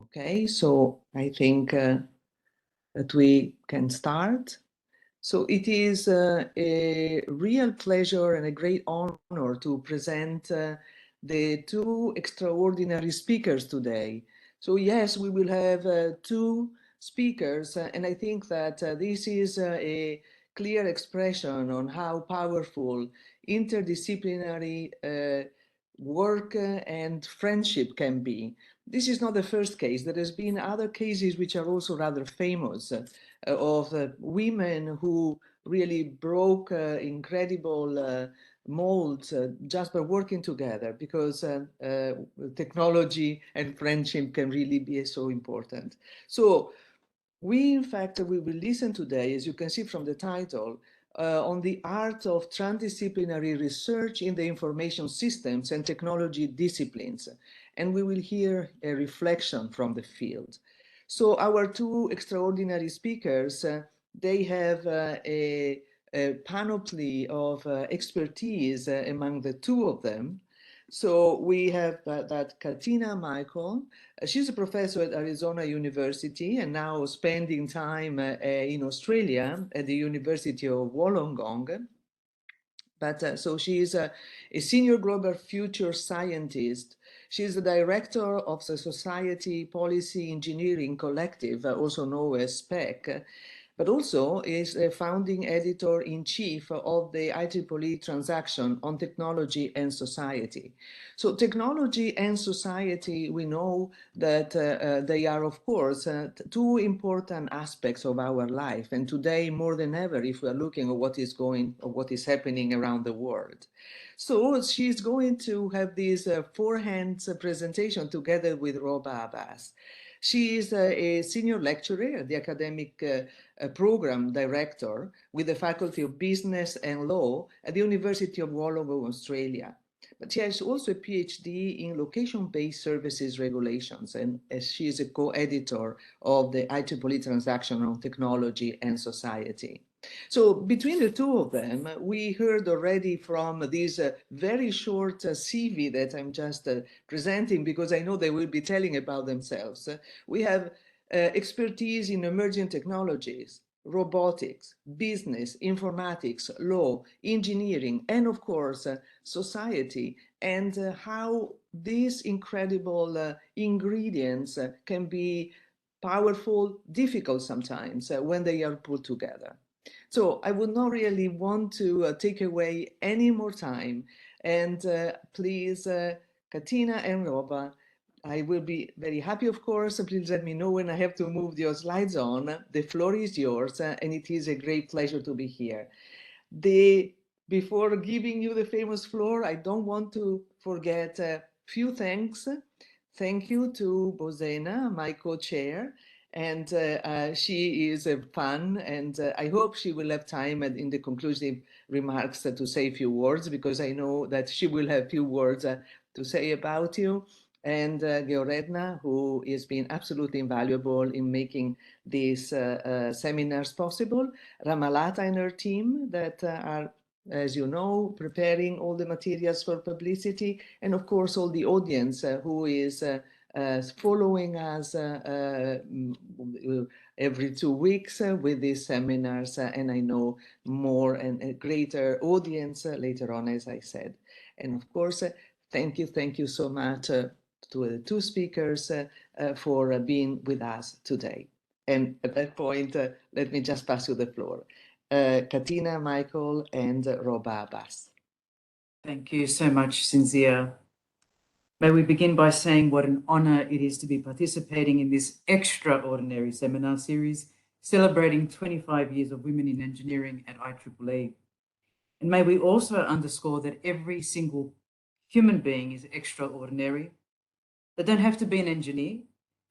Okay, so I think that we can start. So it is a real pleasure and a great honor to present the two extraordinary speakers today. So yes, we will have two speakers, and I think that this is a clear expression on how powerful interdisciplinary work and friendship can be. This is not the first case. There has been other cases which are also rather famous of women who really broke incredible molds just by working together, because technology and friendship can really be so important. So we, in fact, we will listen today, as you can see from the title, on the art of transdisciplinary research in the information systems and technology disciplines. And we will hear a reflection from the field. So our two extraordinary speakers, they have a panoply of expertise among the two of them. So we have that Katina Michael. She's a professor at Arizona University and now spending time in Australia at the University of Wollongong. But so she is a senior global future scientist. She's the director of the Society Policy Engineering Collective, also known as SPEC, but also is a founding editor-in-chief of the IEEE Transaction on Technology and Society. So technology and society, we know that they are, of course, two important aspects of our life. And today, more than ever, if we are looking at what is happening around the world. So she's going to have this forehand presentation together with Roba Abbas. She is a senior lecturer at the academic program director with the Faculty of Business and Law at the University of Wollongong, Australia. But she has also a PhD in location-based services regulations, and she is a co-editor of the IEEE Transaction on Technology and Society. So between the two of them, we heard already from this very short CV that I'm just presenting, because I know they will be telling about themselves. We have expertise in emerging technologies, robotics, business, informatics, law, engineering, and of course, society, and how these incredible ingredients can be powerful, difficult sometimes when they are put together. So I would not really want to take away any more time. And please, Katina and Roba, I will be very happy, of course. Please let me know when I have to move your slides on. The floor is yours, and it is a great pleasure to be here. Before giving you the famous floor, I don't want to forget a few thanks. Thank you to Bozena, my co-chair, and she is fun, and I hope she will have time in the conclusive remarks to say a few words, because I know that she will have few words to say about you. And Georedna, who has been absolutely invaluable in making these seminars possible. Ramalata and her team that are, as you know, preparing all the materials for publicity. And of course, all the audience who is following us every 2 weeks with these seminars. And I know more and a greater audience later on, as I said. And of course, thank you so much to the two speakers for being with us today. And at that point, let me just pass you the floor. Katina, Michael, and Roba Abbas. Thank you so much, Cynthia. May we begin by saying what an honor it is to be participating in this extraordinary seminar series, celebrating 25 years of women in engineering at IEEE. And may we also underscore that every single human being is extraordinary. They don't have to be an engineer,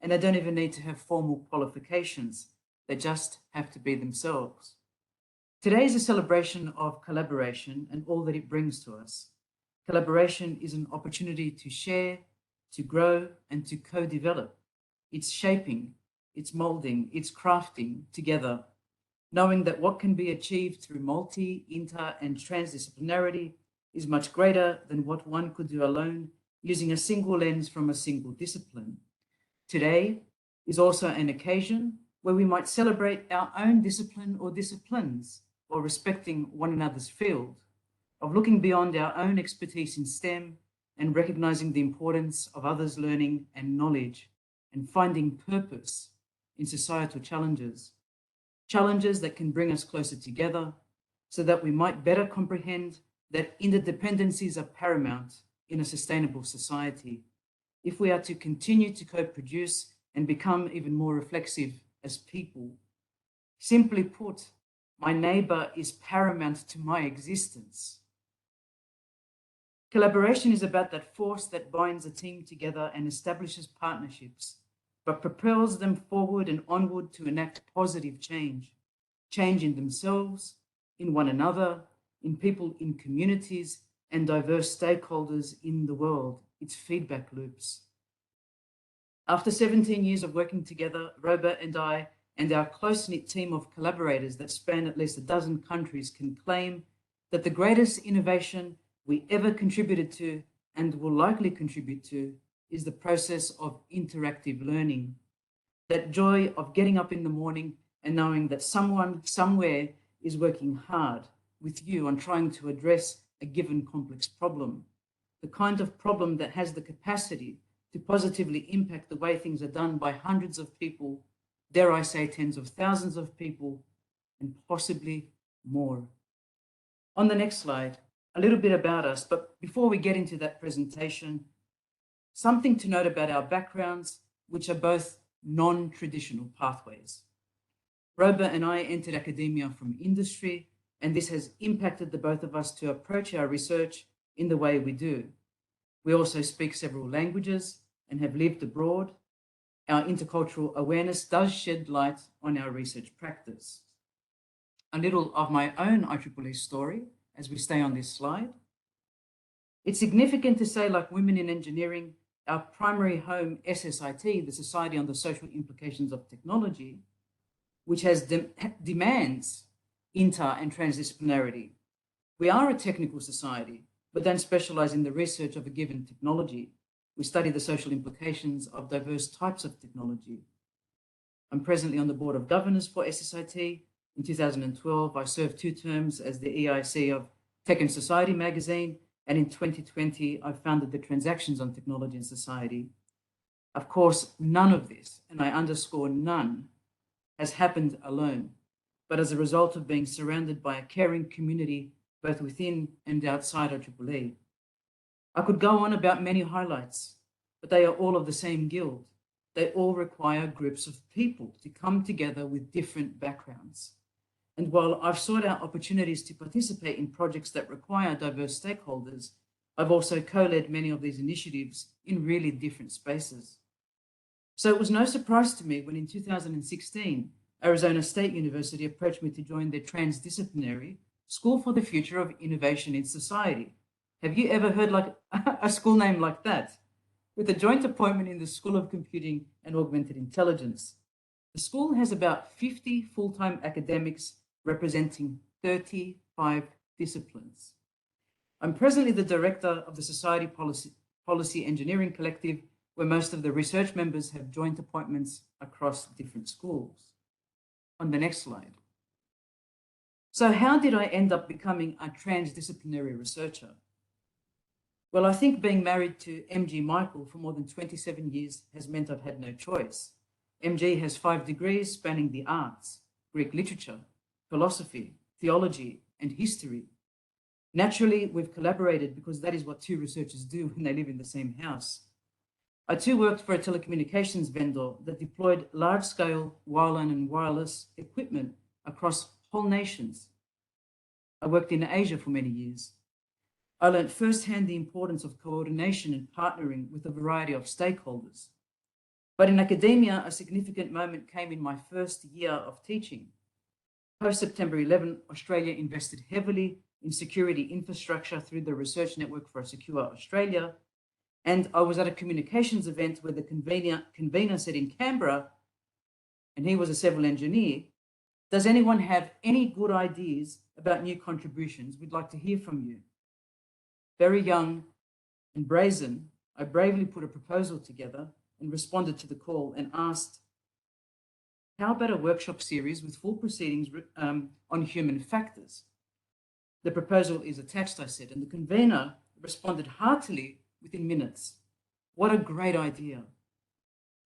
and they don't even need to have formal qualifications. They just have to be themselves. Today is a celebration of collaboration and all that it brings to us. Collaboration is an opportunity to share, to grow, and to co-develop. It's shaping, it's molding, it's crafting together, knowing that what can be achieved through multi, inter, and transdisciplinarity is much greater than what one could do alone using a single lens from a single discipline. Today, is also an occasion where we might celebrate our own discipline or disciplines, or respecting one another's field, of looking beyond our own expertise in STEM and recognizing the importance of others' learning and knowledge, and finding purpose in societal challenges, challenges that can bring us closer together so that we might better comprehend that interdependencies are paramount in a sustainable society if we are to continue to co-produce and become even more reflexive as people. Simply put, my neighbor is paramount to my existence. Collaboration is about that force that binds a team together and establishes partnerships, but propels them forward and onward to enact positive change. Change in themselves, in one another, in people in communities, and diverse stakeholders in the world. It's feedback loops. After 17 years of working together, Roba and I and our close-knit team of collaborators that span at least a dozen countries can claim that the greatest innovation we ever contributed to and will likely contribute to is the process of interactive learning. That joy of getting up in the morning and knowing that someone somewhere is working hard with you on trying to address a given complex problem, the kind of problem that has the capacity to positively impact the way things are done by hundreds of people, dare I say tens of thousands of people, and possibly more. On the next slide, a little bit about us, but before we get into that presentation, something to note about our backgrounds, which are both non-traditional pathways. Roba and I entered academia from industry, and this has impacted the both of us to approach our research in the way we do. We also speak several languages and have lived abroad. Our intercultural awareness does shed light on our research practice. A little of my own IEEE story as we stay on this slide. It's significant to say, like Women in Engineering, our primary home, SSIT, the Society on the Social Implications of Technology, which has demands inter and transdisciplinarity. We are a technical society, but don't specialize in the research of a given technology. We study the social implications of diverse types of technology. I'm presently on the board of governors for SSIT. In 2012, I served 2 terms as the EIC of Tech and Society magazine, and in 2020, I founded the Transactions on Technology and Society. Of course, none of this, and I underscore none, has happened alone, but as a result of being surrounded by a caring community both within and outside IEEE. I could go on about many highlights, but they are all of the same guild. They all require groups of people to come together with different backgrounds. And while I've sought out opportunities to participate in projects that require diverse stakeholders, I've also co-led many of these initiatives in really different spaces. So it was no surprise to me when in 2016, Arizona State University approached me to join their Transdisciplinary School for the Future of Innovation in Society. Have you ever heard like a school name like that? With a joint appointment in the School of Computing and Augmented Intelligence. The school has about 50 full-time academics representing 35 disciplines. I'm presently the director of the Society Policy Engineering Collective, where most of the research members have joint appointments across different schools. On the next slide. So how did I end up becoming a transdisciplinary researcher? Well, I think being married to MG Michael for more than 27 years has meant I've had no choice. MG has 5 degrees spanning the arts, Greek literature, philosophy, theology, and history. Naturally, we've collaborated because that is what 2 researchers do when they live in the same house. I too worked for a telecommunications vendor that deployed large-scale wireline and wireless equipment across whole nations. I worked in Asia for many years. I learned firsthand the importance of coordination and partnering with a variety of stakeholders. But in academia, a significant moment came in my first year of teaching. Post-September 11, Australia invested heavily in security infrastructure through the Research Network for a Secure Australia. And I was at a communications event where the convener said in Canberra, and he was a civil engineer, "Does anyone have any good ideas about new contributions? We'd like to hear from you." Very young and brazen, I bravely put a proposal together and responded to the call and asked how about a workshop series with full proceedings on human factors? The proposal is attached, I said, and the convener responded heartily within minutes. What a great idea.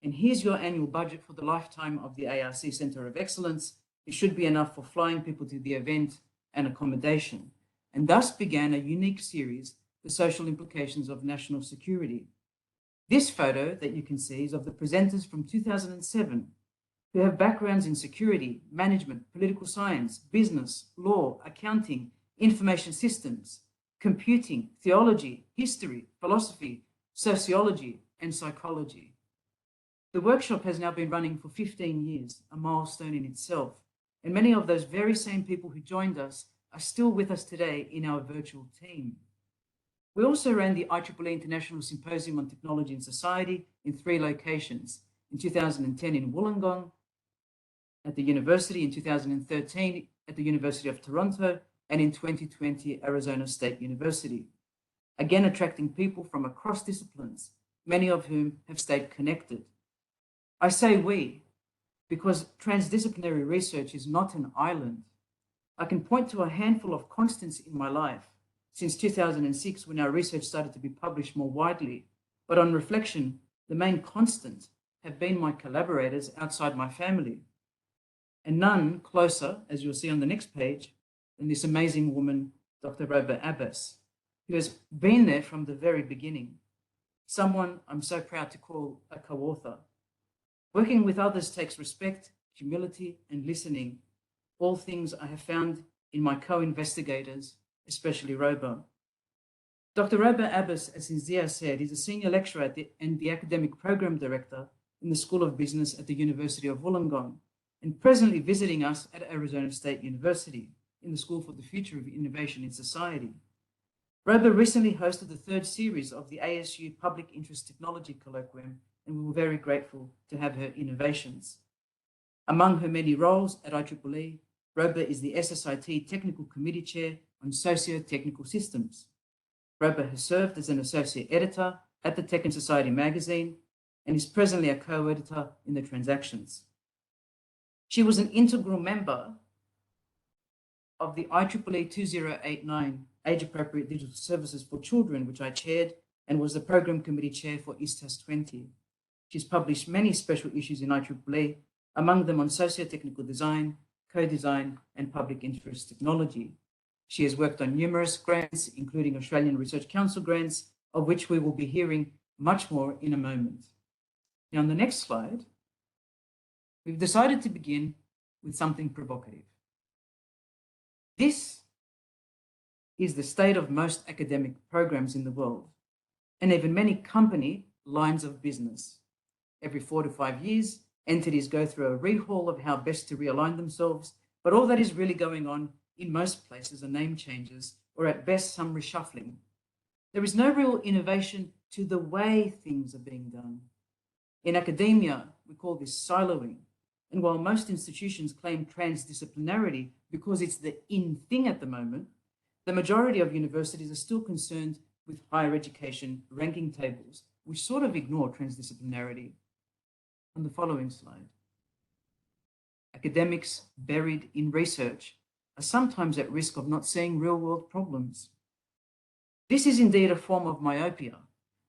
And here's your annual budget for the lifetime of the ARC Centre of Excellence. It should be enough for flying people to the event and accommodation. And thus began a unique series, The Social Implications of National Security. This photo that you can see is of the presenters from 2007, who have backgrounds in security, management, political science, business, law, accounting, information systems, computing, theology, history, philosophy, sociology, and psychology. The workshop has now been running for 15 years, a milestone in itself, and many of those very same people who joined us are still with us today in our virtual team. We also ran the IEEE International Symposium on Technology and Society in 3 locations, in 2010 in Wollongong, at the university, in 2013 at the University of Toronto, and in 2020, Arizona State University. Again, attracting people from across disciplines, many of whom have stayed connected. I say we, because transdisciplinary research is not an island. I can point to a handful of constants in my life since 2006, when our research started to be published more widely. But on reflection, the main constant have been my collaborators outside my family. And none closer, as you'll see on the next page, than this amazing woman, Dr. Roba Abbas, who has been there from the very beginning. Someone I'm so proud to call a co-author. Working with others takes respect, humility, and listening, all things I have found in my co-investigators, especially Roba. Dr. Roba Abbas, as Cinzia said, is a senior lecturer and the academic program director in the School of Business at the University of Wollongong, and presently visiting us at Arizona State University in the School for the Future of Innovation in Society. Roba recently hosted the 3rd series of the ASU Public Interest Technology Colloquium, and we were very grateful to have her innovations. Among her many roles at IEEE, Roba is the SSIT Technical Committee Chair on Socio-Technical Systems. Roba has served as an associate editor at the Tech and Society magazine and is presently a co-editor in the Transactions. She was an integral member of the IEEE 2089 Age-Appropriate Digital Services for Children, which I chaired, and was the Program Committee Chair for ISTAS 20. She's published many special issues in IEEE, among them on socio-technical design, co-design, and public interest technology. She has worked on numerous grants, including Australian Research Council grants, of which we will be hearing much more in a moment. Now, on the next slide, we've decided to begin with something provocative. This is the state of most academic programs in the world, and even many company lines of business. Every 4 to 5 years, entities go through a rehaul of how best to realign themselves, but all that is really going on in most places are name changes, or at best some reshuffling. There is no real innovation to the way things are being done. In academia, we call this siloing. And while most institutions claim transdisciplinarity because it's the in thing at the moment, the majority of universities are still concerned with higher education ranking tables, which sort of ignore transdisciplinarity. On the following slide, academics buried in research are sometimes at risk of not seeing real-world problems. This is indeed a form of myopia,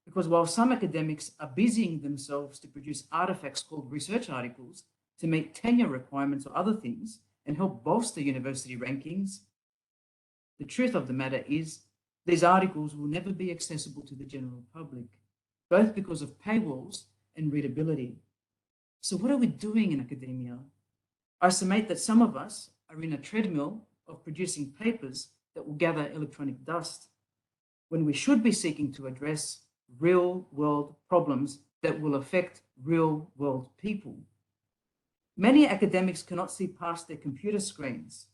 because while some academics are busying themselves to produce artifacts called research articles to meet tenure requirements or other things and help bolster university rankings, the truth of the matter is these articles will never be accessible to the general public, both because of paywalls and readability. So what are we doing in academia? I estimate that some of us are in a treadmill of producing papers that will gather electronic dust, when we should be seeking to address real-world problems that will affect real-world people. Many academics cannot see past their computer screens.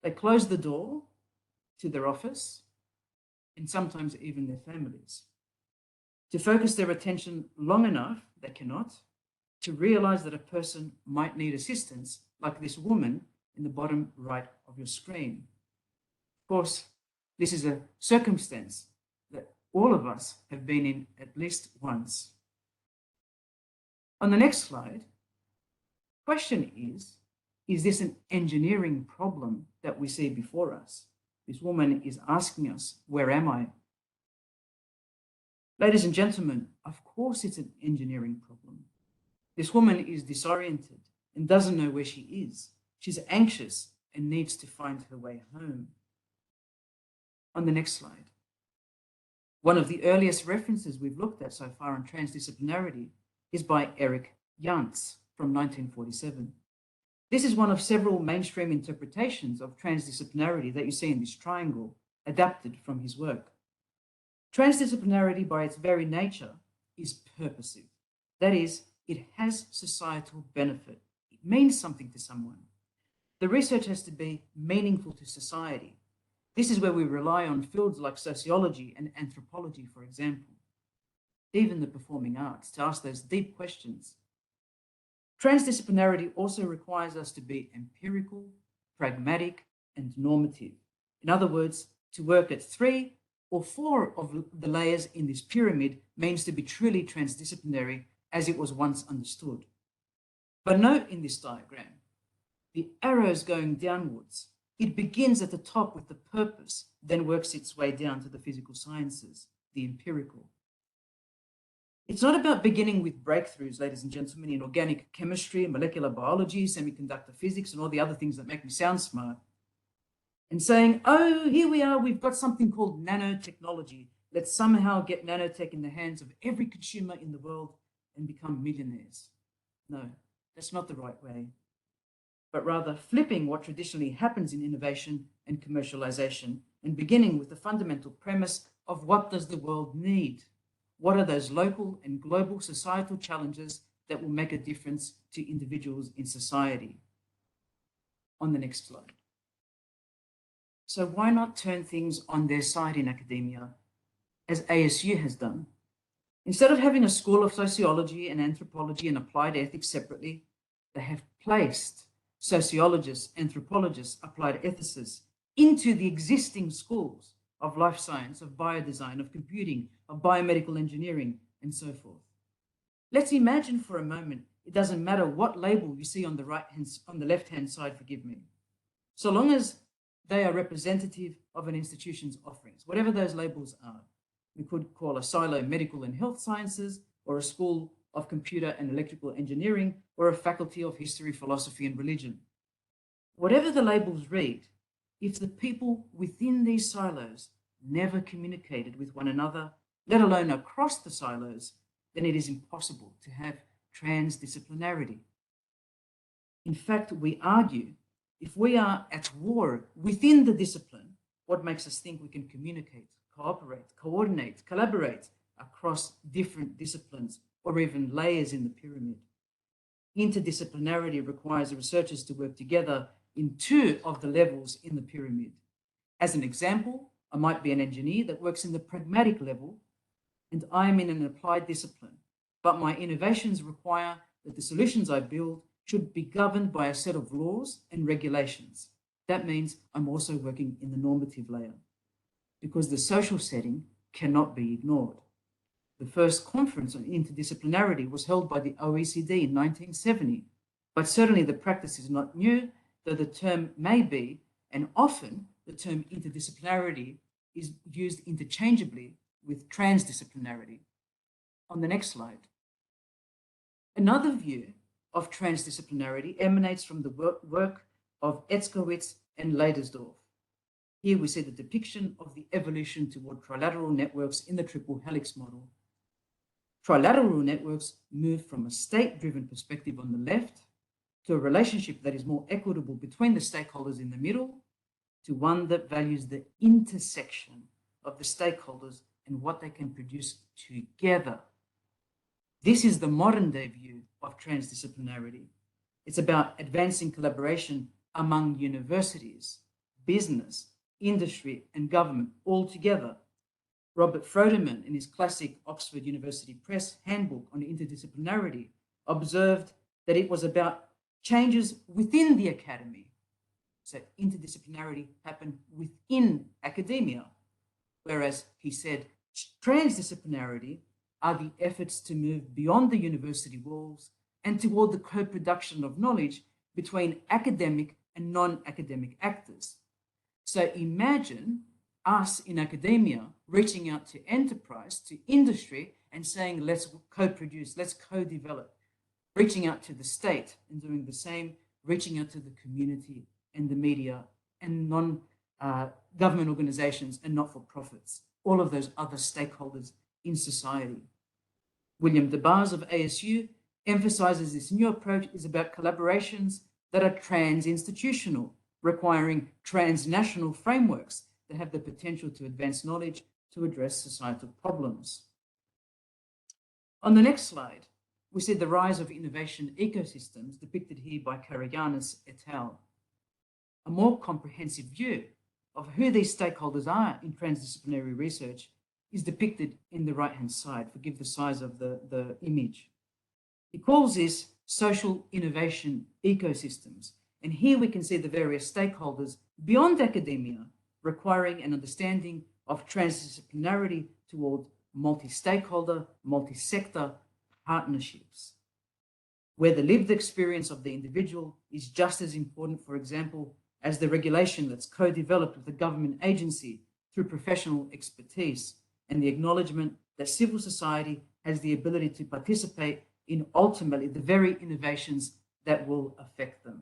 They close the door to their office and sometimes even their families. To focus their attention long enough, they cannot, to realize that a person might need assistance, like this woman in the bottom right of your screen. Of course, this is a circumstance that all of us have been in at least once. On the next slide, question is this an engineering problem that we see before us? This woman is asking us, where am I? Ladies and gentlemen, of course it's an engineering problem. This woman is disoriented and doesn't know where she is. She's anxious and needs to find her way home. On the next slide. One of the earliest references we've looked at so far on transdisciplinarity is by Eric Jantz from 1947. This is one of several mainstream interpretations of transdisciplinarity that you see in this triangle, adapted from his work. Transdisciplinarity, by its very nature, is purposive. That is, it has societal benefit. It means something to someone. The research has to be meaningful to society. This is where we rely on fields like sociology and anthropology, for example, even the performing arts, to ask those deep questions. Transdisciplinarity also requires us to be empirical, pragmatic, and normative. In other words, to work at 3 or 4 of the layers in this pyramid means to be truly transdisciplinary as it was once understood. But note in this diagram, the arrows going downwards. It begins at the top with the purpose, then works its way down to the physical sciences, the empirical. It's not about beginning with breakthroughs, ladies and gentlemen, in organic chemistry, molecular biology, semiconductor physics, and all the other things that make me sound smart, and saying, oh, here we are, we've got something called nanotechnology. Let's somehow get nanotech in the hands of every consumer in the world and become millionaires. No, that's not the right way, but rather flipping what traditionally happens in innovation and commercialization and beginning with the fundamental premise of what does the world need? What are those local and global societal challenges that will make a difference to individuals in society? On the next slide. So why not turn things on their side in academia, as ASU has done? Instead of having a school of sociology and anthropology and applied ethics separately, they have placed sociologists, anthropologists, applied ethicists into the existing schools of life science, of biodesign, of computing, of biomedical engineering, and so forth. Let's imagine for a moment, it doesn't matter what label you see on the left-hand side, forgive me, so long as they are representative of an institution's offerings, whatever those labels are. We could call a silo medical and health sciences, or a school of computer and electrical engineering, or a faculty of history, philosophy, and religion. Whatever the labels read, if the people within these silos never communicated with one another, let alone across the silos, then it is impossible to have transdisciplinarity. In fact, we argue, if we are at war within the discipline, what makes us think we can communicate, cooperate, coordinate, collaborate across different disciplines or even layers in the pyramid? Interdisciplinarity requires the researchers to work together in 2 of the levels in the pyramid. As an example, I might be an engineer that works in the pragmatic level, and I'm in an applied discipline, but my innovations require that the solutions I build should be governed by a set of laws and regulations. That means I'm also working in the normative layer, because the social setting cannot be ignored. The first conference on interdisciplinarity was held by the OECD in 1970, but certainly the practice is not new, though the term may be, and often the term interdisciplinarity is used interchangeably with transdisciplinarity. On the next slide. Another view of transdisciplinarity emanates from the work of Etzkowitz and Leidersdorf. Here we see the depiction of the evolution toward trilateral networks in the triple helix model. Trilateral networks move from a state-driven perspective on the left to a relationship that is more equitable between the stakeholders in the middle, to one that values the intersection of the stakeholders and what they can produce together. This is the modern day view of transdisciplinarity. It's about advancing collaboration among universities, business, industry, and government all together. Robert Frodeman, in his classic Oxford University Press handbook on interdisciplinarity, observed that it was about changes within the academy. So interdisciplinarity happened within academia, whereas he said transdisciplinarity are the efforts to move beyond the university walls and toward the co-production of knowledge between academic and non-academic actors. So imagine us in academia reaching out to enterprise, to industry, and saying, let's co-produce, let's co-develop, reaching out to the state and doing the same, reaching out to the community and the media and non-government organizations and not-for-profits, all of those other stakeholders in society. William Abbas of ASU emphasizes this new approach is about collaborations that are trans-institutional, requiring transnational frameworks that have the potential to advance knowledge to address societal problems. On the next slide, we see the rise of innovation ecosystems depicted here by Karagianis et al. A more comprehensive view of who these stakeholders are in transdisciplinary research is depicted in the right-hand side. Forgive the size of the image. He calls this social innovation ecosystems. And here we can see the various stakeholders beyond academia requiring an understanding of transdisciplinarity toward multi-stakeholder, multi-sector partnerships, where the lived experience of the individual is just as important, for example, as the regulation that's co-developed with the government agency through professional expertise and the acknowledgement that civil society has the ability to participate in ultimately the very innovations that will affect them.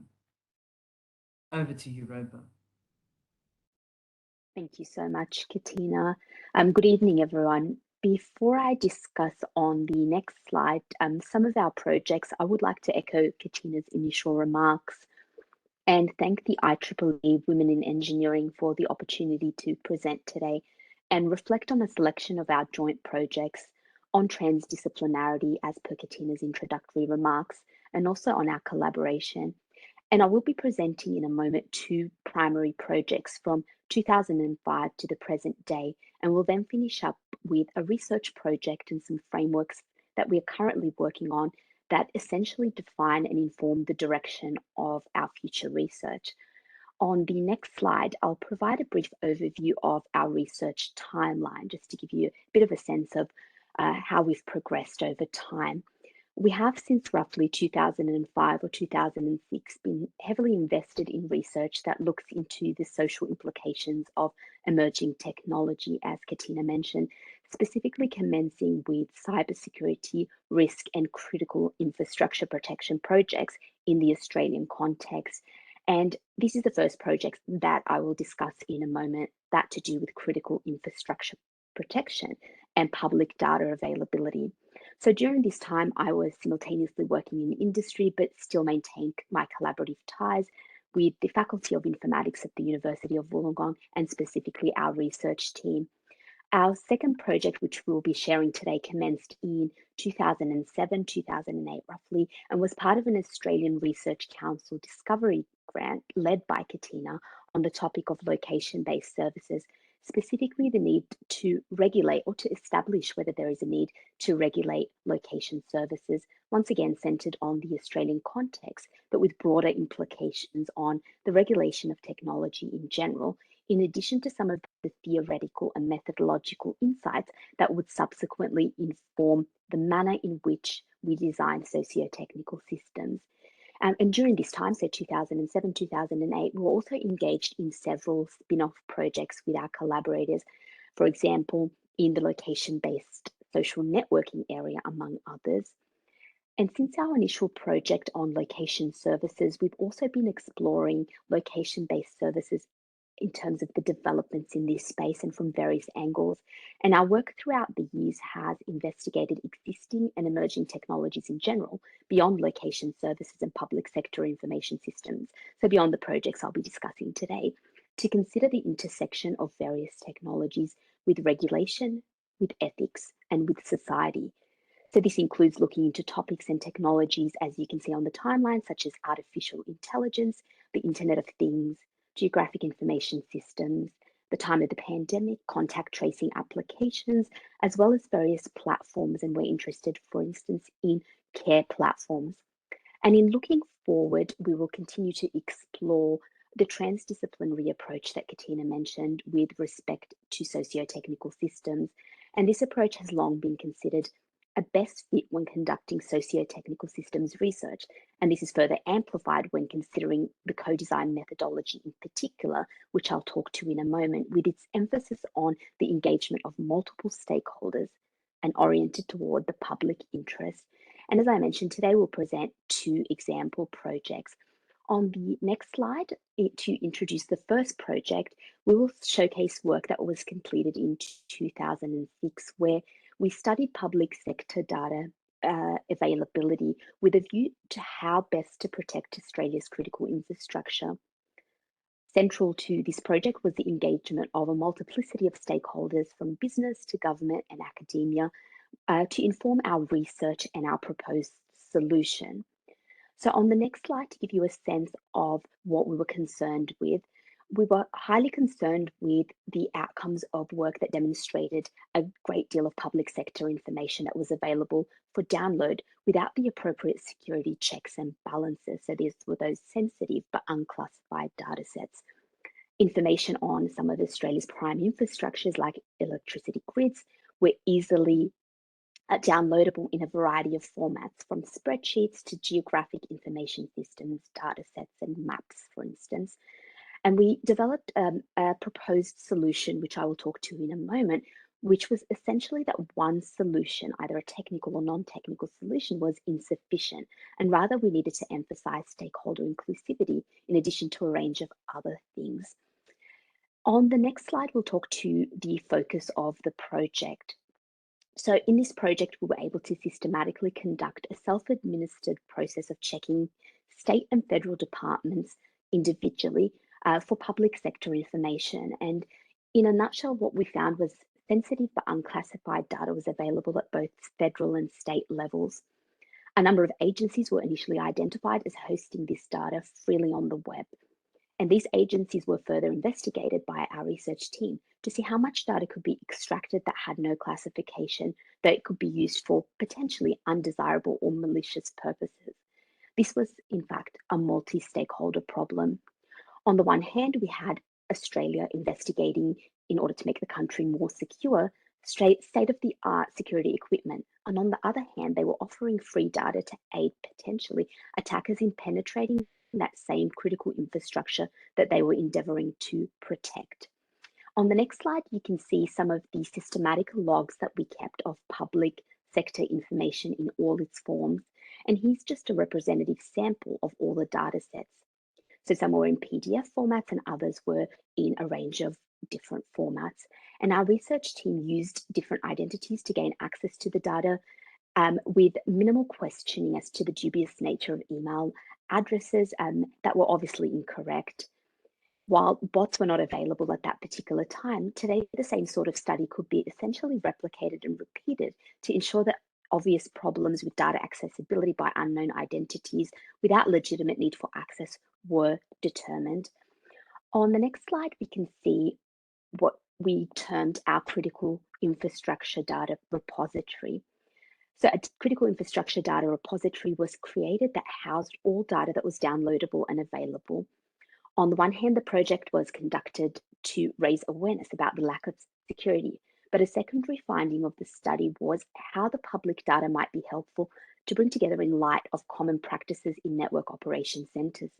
Over to you, Roba. Thank you so much, Katina. Good evening, everyone. Before I discuss on the next slide some of our projects, I would like to echo Katina's initial remarks and thank the IEEE Women in Engineering for the opportunity to present today and reflect on a selection of our joint projects on transdisciplinarity as per Katina's introductory remarks, and also on our collaboration. And I will be presenting in a moment 2 primary projects from 2005 to the present day, and we'll then finish up with a research project and some frameworks that we are currently working on that essentially define and inform the direction of our future research. On the next slide, I'll provide a brief overview of our research timeline, just to give you a bit of a sense of how we've progressed over time. We have since roughly 2005 or 2006 been heavily invested in research that looks into the social implications of emerging technology, as Katina mentioned, specifically commencing with cybersecurity, risk and critical infrastructure protection projects in the Australian context. And this is the first project that I will discuss in a moment, that to do with critical infrastructure protection and public data availability. So during this time, I was simultaneously working in industry, but still maintained my collaborative ties with the Faculty of Informatics at the University of Wollongong, and specifically our research team. Our second project, which we'll be sharing today, commenced in 2007, 2008 roughly, and was part of an Australian Research Council discovery grant led by Katina on the topic of location-based services, specifically the need to regulate or to establish whether there is a need to regulate location services, once again centered on the Australian context, but with broader implications on the regulation of technology in general, in addition to some of the theoretical and methodological insights that would subsequently inform the manner in which we design socio-technical systems. And during this time, so 2007, 2008, we were also engaged in several spin-off projects with our collaborators, for example, in the location-based social networking area, among others. And since our initial project on location services, we've also been exploring location-based services in terms of the developments in this space and from various angles. And our work throughout the years has investigated existing and emerging technologies in general, beyond location services and public sector information systems, so beyond the projects I'll be discussing today, to consider the intersection of various technologies with regulation, with ethics, and with society. So this includes looking into topics and technologies, as you can see on the timeline, such as artificial intelligence, the Internet of Things, geographic information systems, the time of the pandemic, contact tracing applications, as well as various platforms. And we're interested, for instance, in care platforms. And in looking forward, we will continue to explore the transdisciplinary approach that Katina mentioned with respect to socio-technical systems. And this approach has long been considered a best fit when conducting socio-technical systems research, and this is further amplified when considering the co-design methodology in particular, which I'll talk to in a moment, with its emphasis on the engagement of multiple stakeholders and oriented toward the public interest. And as I mentioned, today we'll present 2 example projects. On the next slide, to introduce the first project, we will showcase work that was completed in 2006, where we studied public sector data availability with a view to how best to protect Australia's critical infrastructure. Central to this project was the engagement of a multiplicity of stakeholders from business to government and academia to inform our research and our proposed solution. So on the next slide, to give you a sense of what we were concerned with, we were highly concerned with the outcomes of work that demonstrated a great deal of public sector information that was available for download without the appropriate security checks and balances. So these were those sensitive but unclassified data sets. Information on some of Australia's prime infrastructures like electricity grids were easily downloadable in a variety of formats, from spreadsheets to geographic information systems, data sets, and maps, for instance. And we developed a proposed solution, which I will talk to in a moment, which was essentially that one solution, either a technical or non-technical solution, was insufficient. And rather, we needed to emphasize stakeholder inclusivity in addition to a range of other things. On the next slide, we'll talk to the focus of the project. So in this project, we were able to systematically conduct a self-administered process of checking state and federal departments individually for public sector information. And in a nutshell, what we found was sensitive but unclassified data was available at both federal and state levels. A number of agencies were initially identified as hosting this data freely on the web. And these agencies were further investigated by our research team to see how much data could be extracted that had no classification, that it could be used for potentially undesirable or malicious purposes. This was, in fact, a multi-stakeholder problem. On the one hand, we had Australia investigating, in order to make the country more secure, state-of-the-art security equipment. And on the other hand, they were offering free data to aid potentially attackers in penetrating that same critical infrastructure that they were endeavoring to protect. On the next slide, you can see some of the systematic logs that we kept of public sector information in all its forms. And here's just a representative sample of all the data sets. So some were in PDF formats and others were in a range of different formats. And our research team used different identities to gain access to the data with minimal questioning as to the dubious nature of email addresses that were obviously incorrect. While bots were not available at that particular time, today the same sort of study could be essentially replicated and repeated to ensure that obvious problems with data accessibility by unknown identities without legitimate need for access were determined. On the next slide, we can see what we termed our critical infrastructure data repository. So a critical infrastructure data repository was created that housed all data that was downloadable and available. On the one hand, the project was conducted to raise awareness about the lack of security, but a secondary finding of the study was how the public data might be helpful to bring together in light of common practices in network operation centers.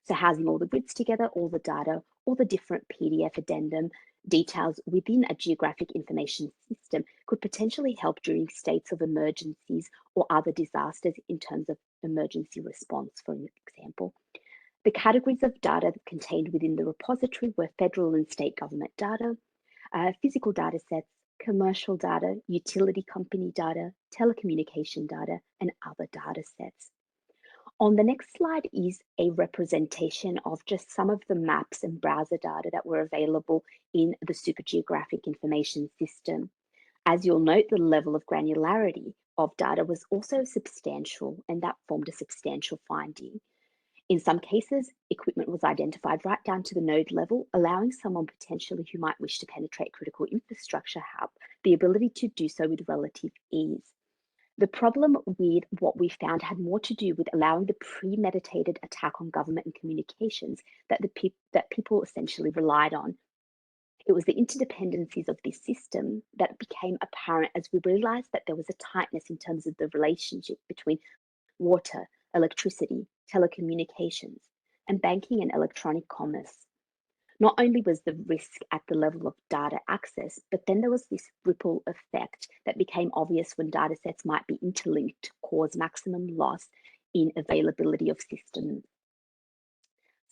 So housing all the grids together, all the data, all the different PDF addendum details within a geographic information system could potentially help during states of emergencies or other disasters in terms of emergency response, for example. The categories of data contained within the repository were federal and state government data, physical data sets, commercial data, utility company data, telecommunication data, and other data sets. On the next slide is a representation of just some of the maps and browser data that were available in the Super Geographic Information System. As you'll note, the level of granularity of data was also substantial, and that formed a substantial finding. In some cases, equipment was identified right down to the node level, allowing someone potentially who might wish to penetrate critical infrastructure hub the ability to do so with relative ease. The problem with what we found had more to do with allowing the premeditated attack on government and communications that people essentially relied on. It was the interdependencies of this system that became apparent as we realized that there was a tightness in terms of the relationship between water, electricity, telecommunications, and banking and electronic commerce. Not only was the risk at the level of data access, but then there was this ripple effect that became obvious when data sets might be interlinked to cause maximum loss in availability of systems.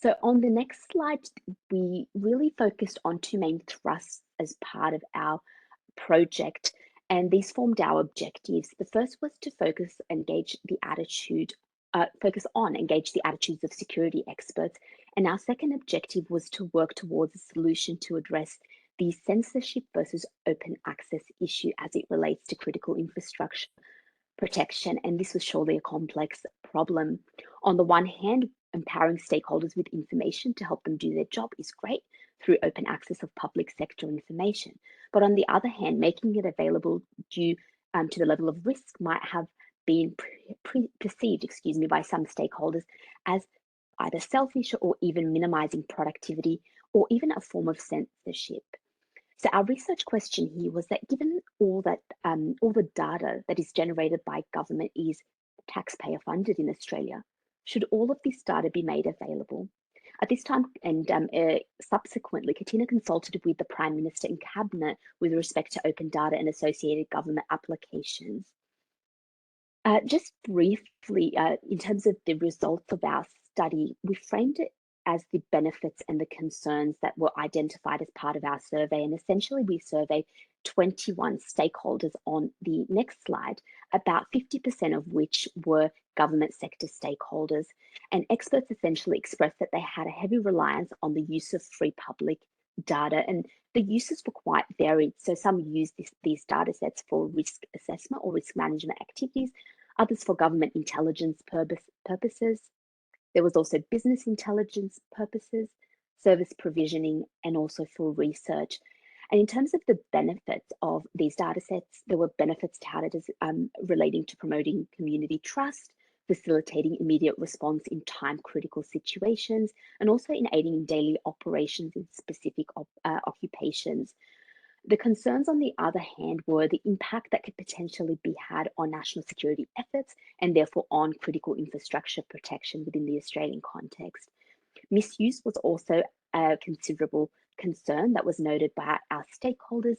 So on the next slide, we really focused on two main thrusts as part of our project, and these formed our objectives. The first was to focus on engage the attitudes of security experts, and our second objective was to work towards a solution to address the censorship versus open access issue as it relates to critical infrastructure protection, and this was surely a complex problem. On the one hand, empowering stakeholders with information to help them do their job is great through open access of public sector information. But on the other hand, making it available due to the level of risk might have been perceived, by some stakeholders as either selfish or even minimizing productivity or even a form of censorship. So our research question here was that given all the data that is generated by government is taxpayer funded in Australia, should all of this data be made available? At this time and subsequently, Katina consulted with the Prime Minister and Cabinet with respect to open data and associated government applications. Just briefly, in terms of the results of our study, we framed it as the benefits and the concerns that were identified as part of our survey. And essentially, we surveyed 21 stakeholders on the next slide, about 50% of which were government sector stakeholders. And experts essentially expressed that they had a heavy reliance on the use of free public data, and the uses were quite varied. So some used these data sets for risk assessment or risk management activities, others for government intelligence purposes. There was also business intelligence purposes, service provisioning, and also for research. And in terms of the benefits of these data sets, there were benefits touted as relating to promoting community trust, facilitating immediate response in time-critical situations, and also in aiding in daily operations in specific occupations. The concerns, on the other hand, were the impact that could potentially be had on national security efforts and therefore on critical infrastructure protection within the Australian context. Misuse was also a considerable concern that was noted by our stakeholders.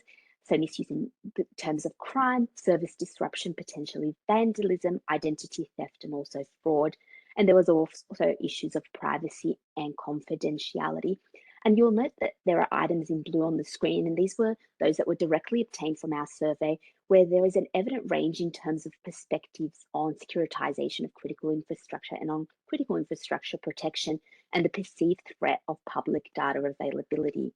So misuse in terms of crime, service disruption, potentially vandalism, identity theft, and also fraud. And there was also issues of privacy and confidentiality. And you'll note that there are items in blue on the screen, and these were those that were directly obtained from our survey, where there is an evident range in terms of perspectives on securitization of critical infrastructure and on critical infrastructure protection and the perceived threat of public data availability.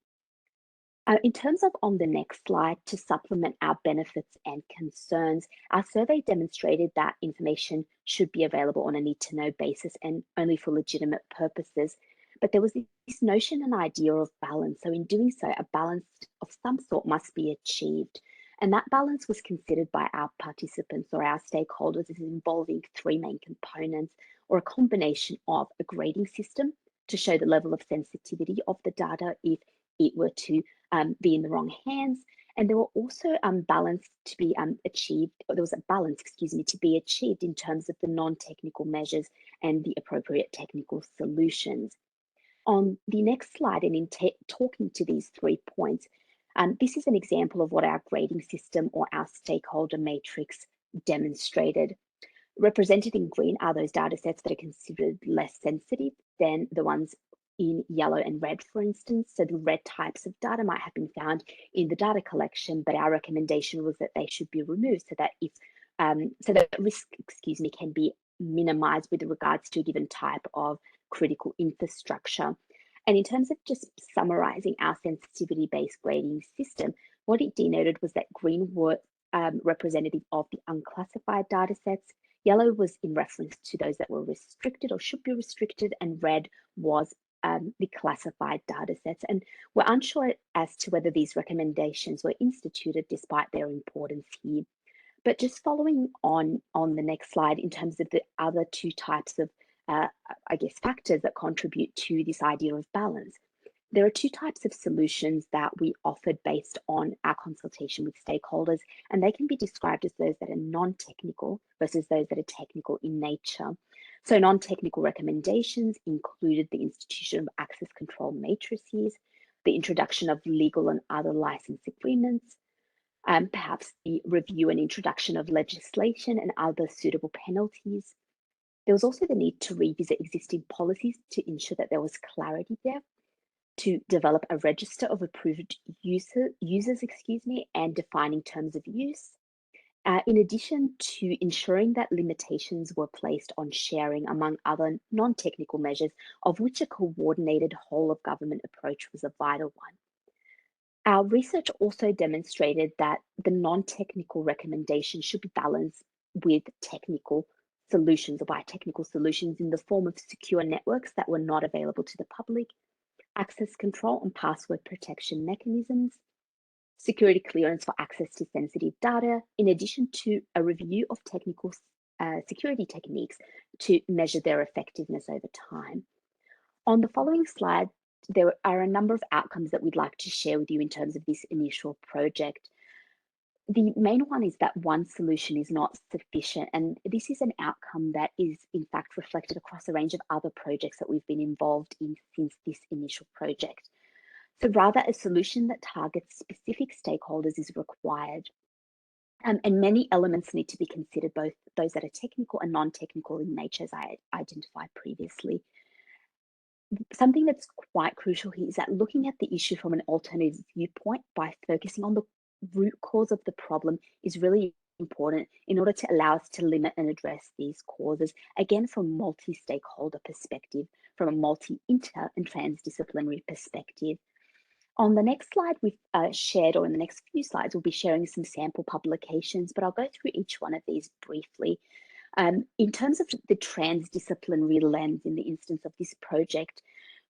In terms of on the next slide, to supplement our benefits and concerns, our survey demonstrated that information should be available on a need-to-know basis and only for legitimate purposes. But there was this notion and idea of balance. So in doing so, a balance of some sort must be achieved. And that balance was considered by our participants or our stakeholders as involving three main components, or a combination of a grading system to show the level of sensitivity of the data if it were to be in the wrong hands. And there were also balance to be achieved, or there was a balance, to be achieved in terms of the non-technical measures and the appropriate technical solutions. On the next slide, and in talking to these 3 points, this is an example of what our grading system or our stakeholder matrix demonstrated. Represented in green are those data sets that are considered less sensitive than the ones in yellow and red, for instance. So the red types of data might have been found in the data collection, but our recommendation was that they should be removed so that risk, can be minimized with regards to a given type of critical infrastructure. And in terms of just summarizing our sensitivity-based grading system, what it denoted was that green were representative of the unclassified data sets, yellow was in reference to those that were restricted or should be restricted, and red was the classified data sets. And we're unsure as to whether these recommendations were instituted despite their importance here. But just following on the next slide, in terms of the other two types of, factors that contribute to this idea of balance, There are two types of solutions that we offered based on our consultation with stakeholders, and they can be described as those that are non-technical versus those that are technical in nature. So non-technical recommendations included the institution of access control matrices, the introduction of legal and other license agreements, perhaps the review and introduction of legislation and other suitable penalties. There was also the need to revisit existing policies to ensure that there was clarity there, to develop a register of approved users, and defining terms of use. In addition to ensuring that limitations were placed on sharing, among other non-technical measures, of which a coordinated whole of government approach was a vital one. Our research also demonstrated that the non-technical recommendations should be balanced with technical solutions, or by technical solutions in the form of secure networks that were not available to the public, access control and password protection mechanisms, security clearance for access to sensitive data, in addition to a review of technical security techniques to measure their effectiveness over time. On the following slide, there are a number of outcomes that we'd like to share with you in terms of this initial project. The main one is that one solution is not sufficient, and this is an outcome that is in fact reflected across a range of other projects that we've been involved in since this initial project. So rather, a solution that targets specific stakeholders is required. And many elements need to be considered, both those that are technical and non-technical in nature, as I identified previously. Something that's quite crucial here is that looking at the issue from an alternative viewpoint by focusing on the root cause of the problem is really important in order to allow us to limit and address these causes, again, from a multi-stakeholder perspective, from a multi-inter and transdisciplinary perspective. On the next slide, we've shared, or in the next few slides, we'll be sharing some sample publications, but I'll go through each one of these briefly. In terms of the transdisciplinary lens in the instance of this project,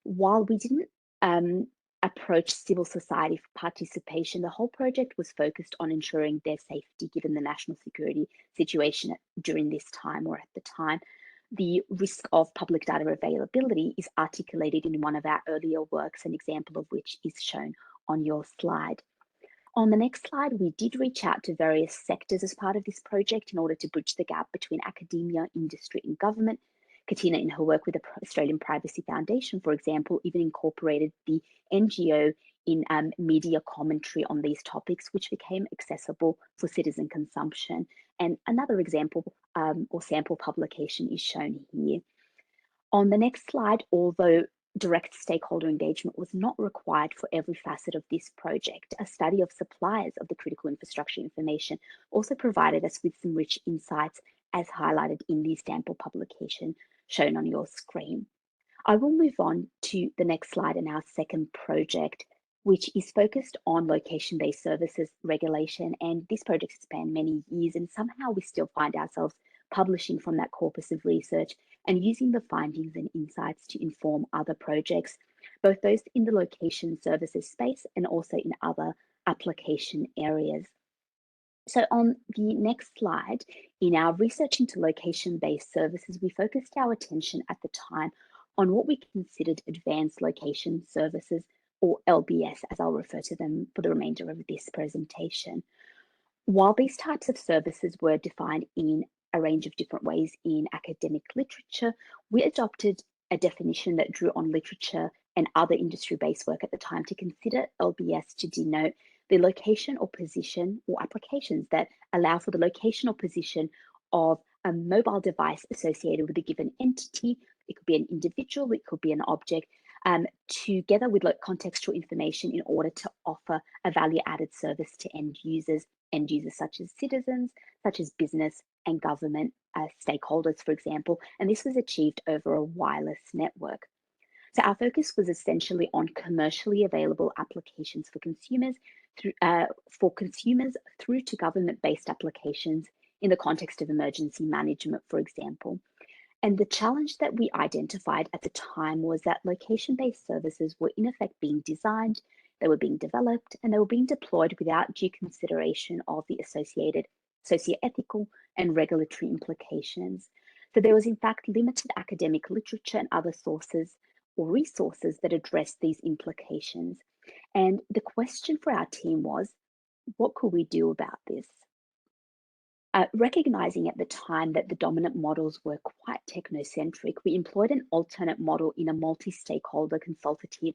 while we didn't approach civil society for participation, the whole project was focused on ensuring their safety given the national security situation during this time, or at the time. The risk of public data availability is articulated in one of our earlier works, an example of which is shown on your slide. On the next slide, we did reach out to various sectors as part of this project in order to bridge the gap between academia, industry, and government. Katina, in her work with the Australian Privacy Foundation, for example, even incorporated the NGO in media commentary on these topics, which became accessible for citizen consumption. And another example or sample publication is shown here. On the next slide, although direct stakeholder engagement was not required for every facet of this project, a study of suppliers of the critical infrastructure information also provided us with some rich insights, as highlighted in the sample publication shown on your screen. I will move on to the next slide and our second project, which is focused on location-based services regulation. And this project has spanned many years, and somehow we still find ourselves publishing from that corpus of research and using the findings and insights to inform other projects, both those in the location services space and also in other application areas. So on the next slide, in our research into location-based services, we focused our attention at the time on what we considered advanced location services, or LBS, as I'll refer to them for the remainder of this presentation. While these types of services were defined in a range of different ways in academic literature, we adopted a definition that drew on literature and other industry-based work at the time to consider LBS to denote the location or position or applications that allow for the location or position of a mobile device associated with a given entity. It could be an individual, it could be an object, together with contextual information in order to offer a value-added service to end users such as citizens, such as business and government stakeholders, for example, and this was achieved over a wireless network. So our focus was essentially on commercially available applications for consumers through to government-based applications in the context of emergency management, for example. And the challenge that we identified at the time was that location-based services were in effect being designed, they were being developed, and they were being deployed without due consideration of the associated socio-ethical and regulatory implications. So there was in fact limited academic literature and other sources or resources that address these implications. And the question for our team was, what could we do about this? Recognizing at the time that the dominant models were quite technocentric, we employed an alternate model in a multi-stakeholder consultative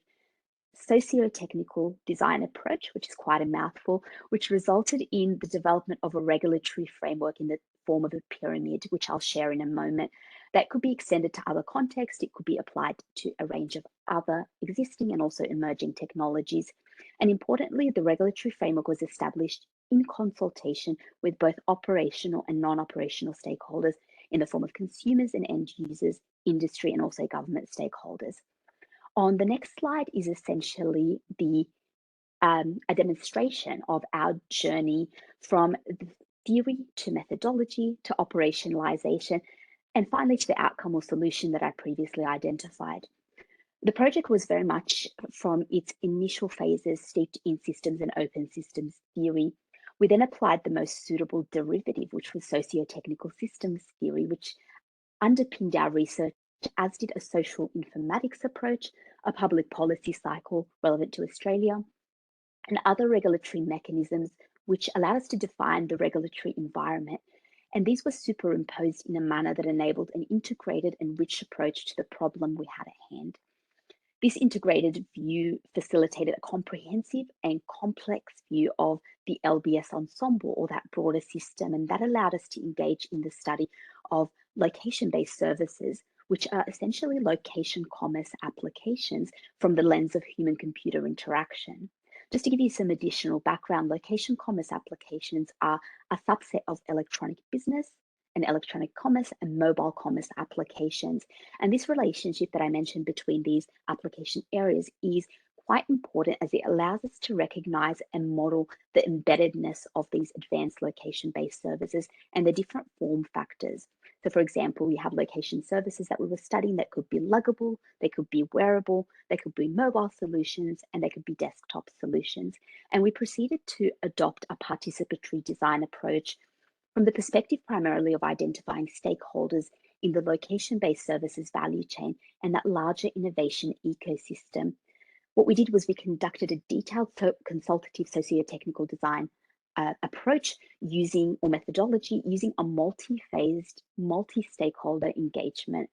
socio-technical design approach, which is quite a mouthful, which resulted in the development of a regulatory framework in the form of a pyramid, which I'll share in a moment, that could be extended to other contexts. It could be applied to a range of other existing and also emerging technologies. And importantly, the regulatory framework was established in consultation with both operational and non-operational stakeholders in the form of consumers and end users, industry, and also government stakeholders. On the next slide is essentially a demonstration of our journey from the theory to methodology to operationalization, and finally to the outcome or solution that I previously identified. The project was very much from its initial phases steeped in systems and open systems theory. We then applied the most suitable derivative, which was socio-technical systems theory, which underpinned our research, as did a social informatics approach, a public policy cycle relevant to Australia, and other regulatory mechanisms which allowed us to define the regulatory environment. And these were superimposed in a manner that enabled an integrated and rich approach to the problem we had at hand. This integrated view facilitated a comprehensive and complex view of the LBS ensemble, or that broader system, and that allowed us to engage in the study of location-based services, which are essentially location commerce applications from the lens of human-computer interaction. Just to give you some additional background, location commerce applications are a subset of electronic business and electronic commerce and mobile commerce applications. And this relationship that I mentioned between these application areas is quite important, as it allows us to recognize and model the embeddedness of these advanced location-based services and the different form factors. So for example, we have location services that we were studying that could be luggable, they could be wearable, they could be mobile solutions, and they could be desktop solutions. And we proceeded to adopt a participatory design approach from the perspective primarily of identifying stakeholders in the location-based services value chain and that larger innovation ecosystem. What we did was we conducted a detailed consultative socio-technical design approach using, or methodology, using a multi-phased, multi-stakeholder engagement.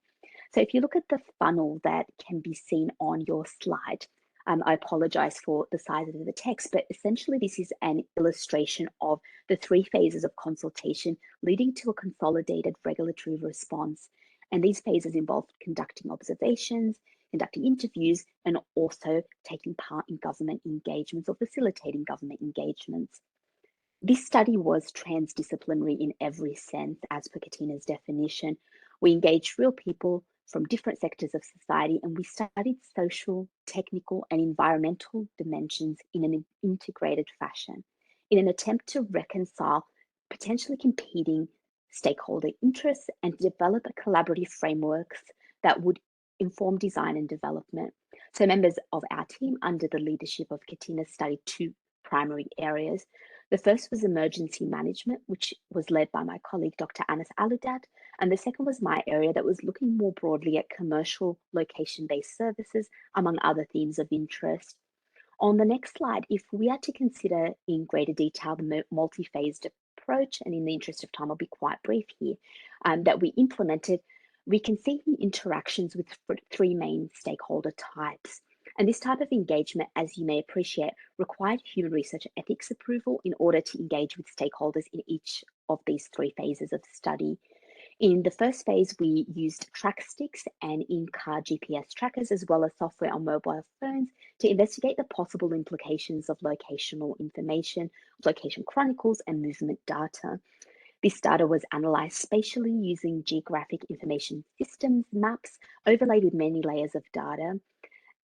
So if you look at the funnel that can be seen on your slide, I apologize for the size of the text, but essentially this is an illustration of the 3 phases of consultation leading to a consolidated regulatory response. And these phases involved conducting observations, conducting interviews, and also taking part in government engagements or facilitating government engagements. This study was transdisciplinary in every sense, as per Katina's definition. We engaged real people from different sectors of society, and we studied social, technical, and environmental dimensions in an integrated fashion in an attempt to reconcile potentially competing stakeholder interests and develop a collaborative frameworks that would inform design and development. So members of our team under the leadership of Katina studied 2 primary areas. The first was emergency management, which was led by my colleague, Dr. Anas Aludad, and the second was my area that was looking more broadly at commercial location-based services, among other themes of interest. On the next slide, if we are to consider in greater detail the multi-phased approach, and in the interest of time, I'll be quite brief here, that we implemented, we can see interactions with 3 main stakeholder types. And this type of engagement, as you may appreciate, required human research ethics approval in order to engage with stakeholders in each of these 3 phases of study. In the first phase, we used track sticks and in-car GPS trackers, as well as software on mobile phones, to investigate the possible implications of locational information, location chronicles, and movement data. This data was analysed spatially using geographic information systems, maps, overlaid with many layers of data.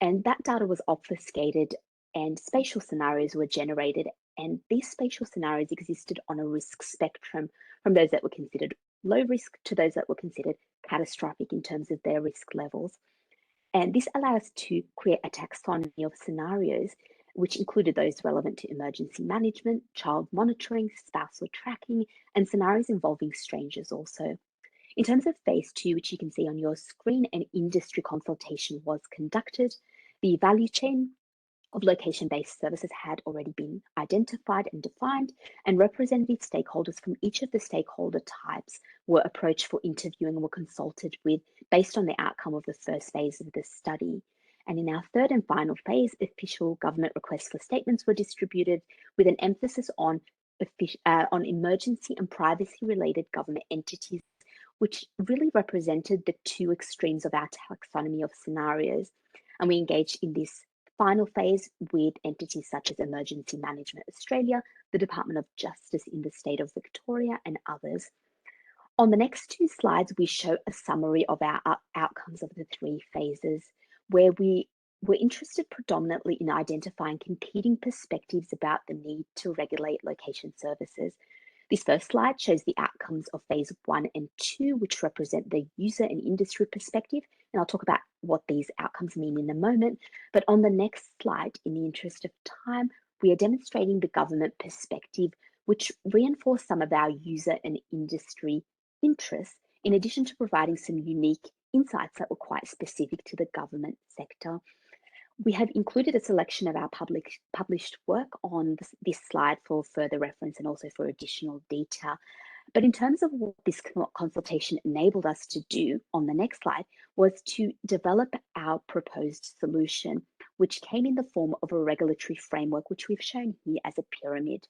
And that data was obfuscated and spatial scenarios were generated. And these spatial scenarios existed on a risk spectrum, from those that were considered low risk to those that were considered catastrophic in terms of their risk levels. And this allowed us to create a taxonomy of scenarios, which included those relevant to emergency management, child monitoring, spousal tracking, and scenarios involving strangers also. In terms of phase 2, which you can see on your screen, an industry consultation was conducted. The value chain of location-based services had already been identified and defined, and representative stakeholders from each of the stakeholder types were approached for interviewing and were consulted with based on the outcome of the first phase of the study. And in our third and final phase, official government requests for statements were distributed with an emphasis on emergency and privacy-related government entities, which really represented the two extremes of our taxonomy of scenarios. And we engaged in this final phase with entities such as Emergency Management Australia, the Department of Justice in the state of Victoria, and others. On the next two slides, we show a summary of our outcomes of the three phases, where we were interested predominantly in identifying competing perspectives about the need to regulate location services. This first slide shows the outcomes of phase 1 and 2, which represent the user and industry perspective. And I'll talk about what these outcomes mean in a moment. But on the next slide, in the interest of time, we are demonstrating the government perspective, which reinforce some of our user and industry interests, in addition to providing some unique insights that were quite specific to the government sector. We have included a selection of our published work on this slide for further reference and also for additional detail. But in terms of what this consultation enabled us to do on the next slide was to develop our proposed solution, which came in the form of a regulatory framework, which we've shown here as a pyramid.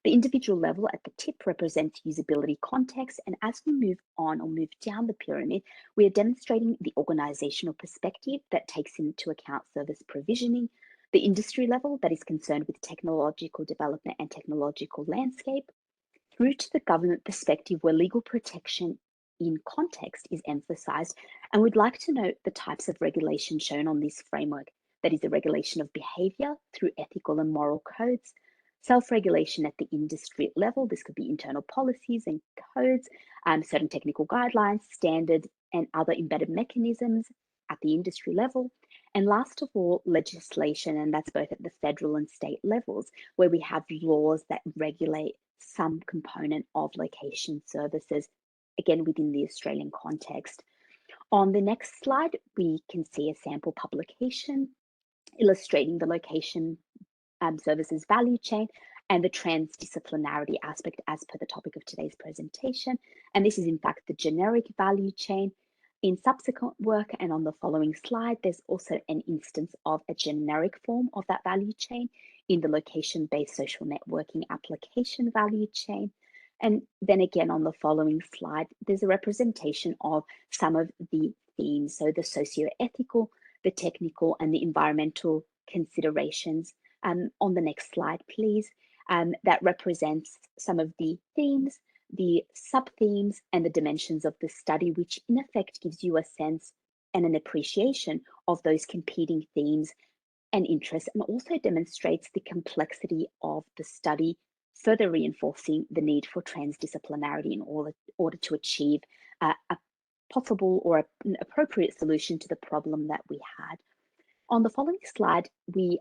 The individual level at the tip represents usability context, and as we move on or move down the pyramid, we are demonstrating the organizational perspective that takes into account service provisioning, the industry level that is concerned with technological development and technological landscape, through to the government perspective where legal protection in context is emphasized. And we'd like to note the types of regulation shown on this framework, that is the regulation of behavior through ethical and moral codes, self-regulation at the industry level. This could be internal policies and codes, certain technical guidelines, standards, and other embedded mechanisms at the industry level. And last of all, legislation, and that's both at the federal and state levels, where we have laws that regulate some component of location services, again, within the Australian context. On the next slide, we can see a sample publication illustrating the location services value chain and the transdisciplinarity aspect as per the topic of today's presentation. And this is in fact the generic value chain. In subsequent work and on the following slide, there's also an instance of a generic form of that value chain in the location-based social networking application value chain. And then again on the following slide, there's a representation of some of the themes, so the socio-ethical, the technical, and the environmental considerations. On the next slide, please, that represents some of the themes, the sub-themes, and the dimensions of the study, which in effect gives you a sense and an appreciation of those competing themes and interests, and also demonstrates the complexity of the study, further reinforcing the need for transdisciplinarity in order to achieve a possible or an appropriate solution to the problem that we had. On the following slide, we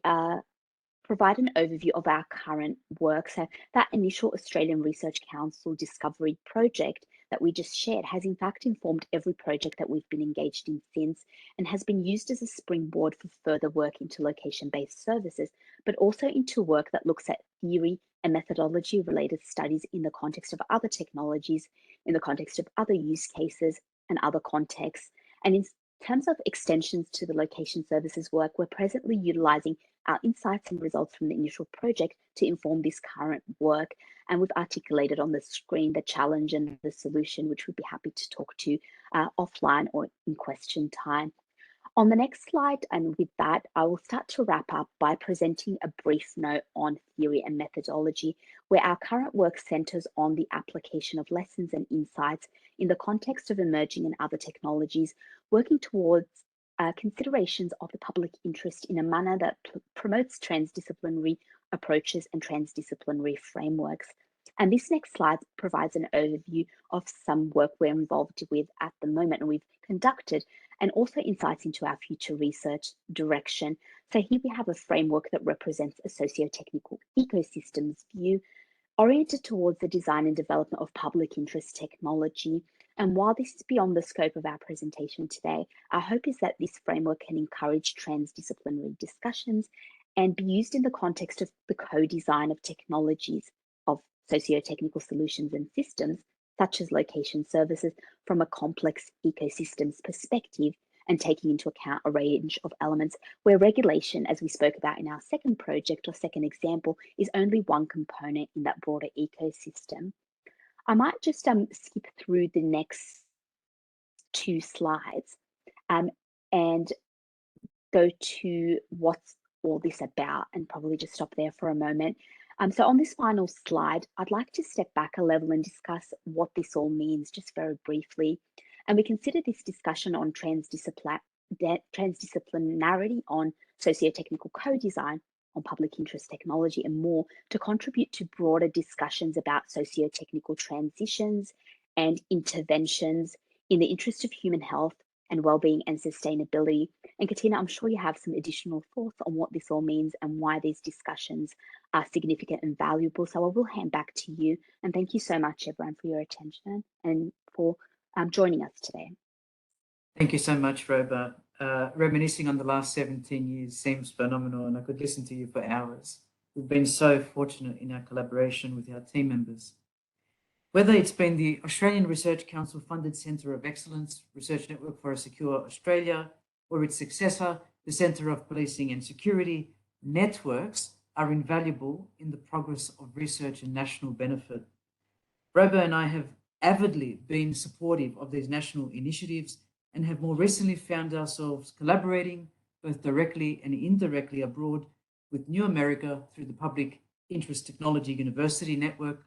provide an overview of our current work. So that initial Australian Research Council discovery project that we just shared has in fact informed every project that we've been engaged in since, and has been used as a springboard for further work into location-based services, but also into work that looks at theory and methodology related studies in the context of other technologies, in the context of other use cases and other contexts. And in terms of extensions to the location services work, we're presently utilizing our insights and results from the initial project to inform this current work. And we've articulated on the screen the challenge and the solution, which we'd be happy to talk to offline or in question time. On the next slide, and with that, I will start to wrap up by presenting a brief note on theory and methodology, where our current work centers on the application of lessons and insights in the context of emerging and other technologies, working towards considerations of the public interest in a manner that promotes transdisciplinary approaches and transdisciplinary frameworks. And this next slide provides an overview of some work we're involved with at the moment and we've conducted, and also insights into our future research direction. So here we have a framework that represents a socio-technical ecosystems view oriented towards the design and development of public interest technology. And while this is beyond the scope of our presentation today, our hope is that this framework can encourage transdisciplinary discussions and be used in the context of the co-design of technologies of socio-technical solutions and systems, such as location services, from a complex ecosystems perspective, and taking into account a range of elements where regulation, as we spoke about in our second project or second example, is only one component in that broader ecosystem. I might just skip through the next two slides and go to what's all this about, and probably just stop there for a moment. So on this final slide, I'd like to step back a level and discuss what this all means just very briefly. And we consider this discussion on transdisciplinarity, on socio-technical co-design, on public interest technology and more to contribute to broader discussions about socio-technical transitions and interventions in the interest of human health and well-being and sustainability. And Katina, I'm sure you have some additional thoughts on what this all means and why these discussions are significant and valuable. So I will hand back to you. And thank you so much, everyone, for your attention and for joining us today. Thank you so much, Roba. Reminiscing on the last 17 years seems phenomenal, and I could listen to you for hours. We've been so fortunate in our collaboration with our team members. Whether it's been the Australian Research Council funded Centre of Excellence, Research Network for a Secure Australia, or its successor, the Centre of Policing and Security, networks are invaluable in the progress of research and national benefit. Roba and I have avidly been supportive of these national initiatives and have more recently found ourselves collaborating both directly and indirectly abroad with New America through the Public Interest Technology University Network,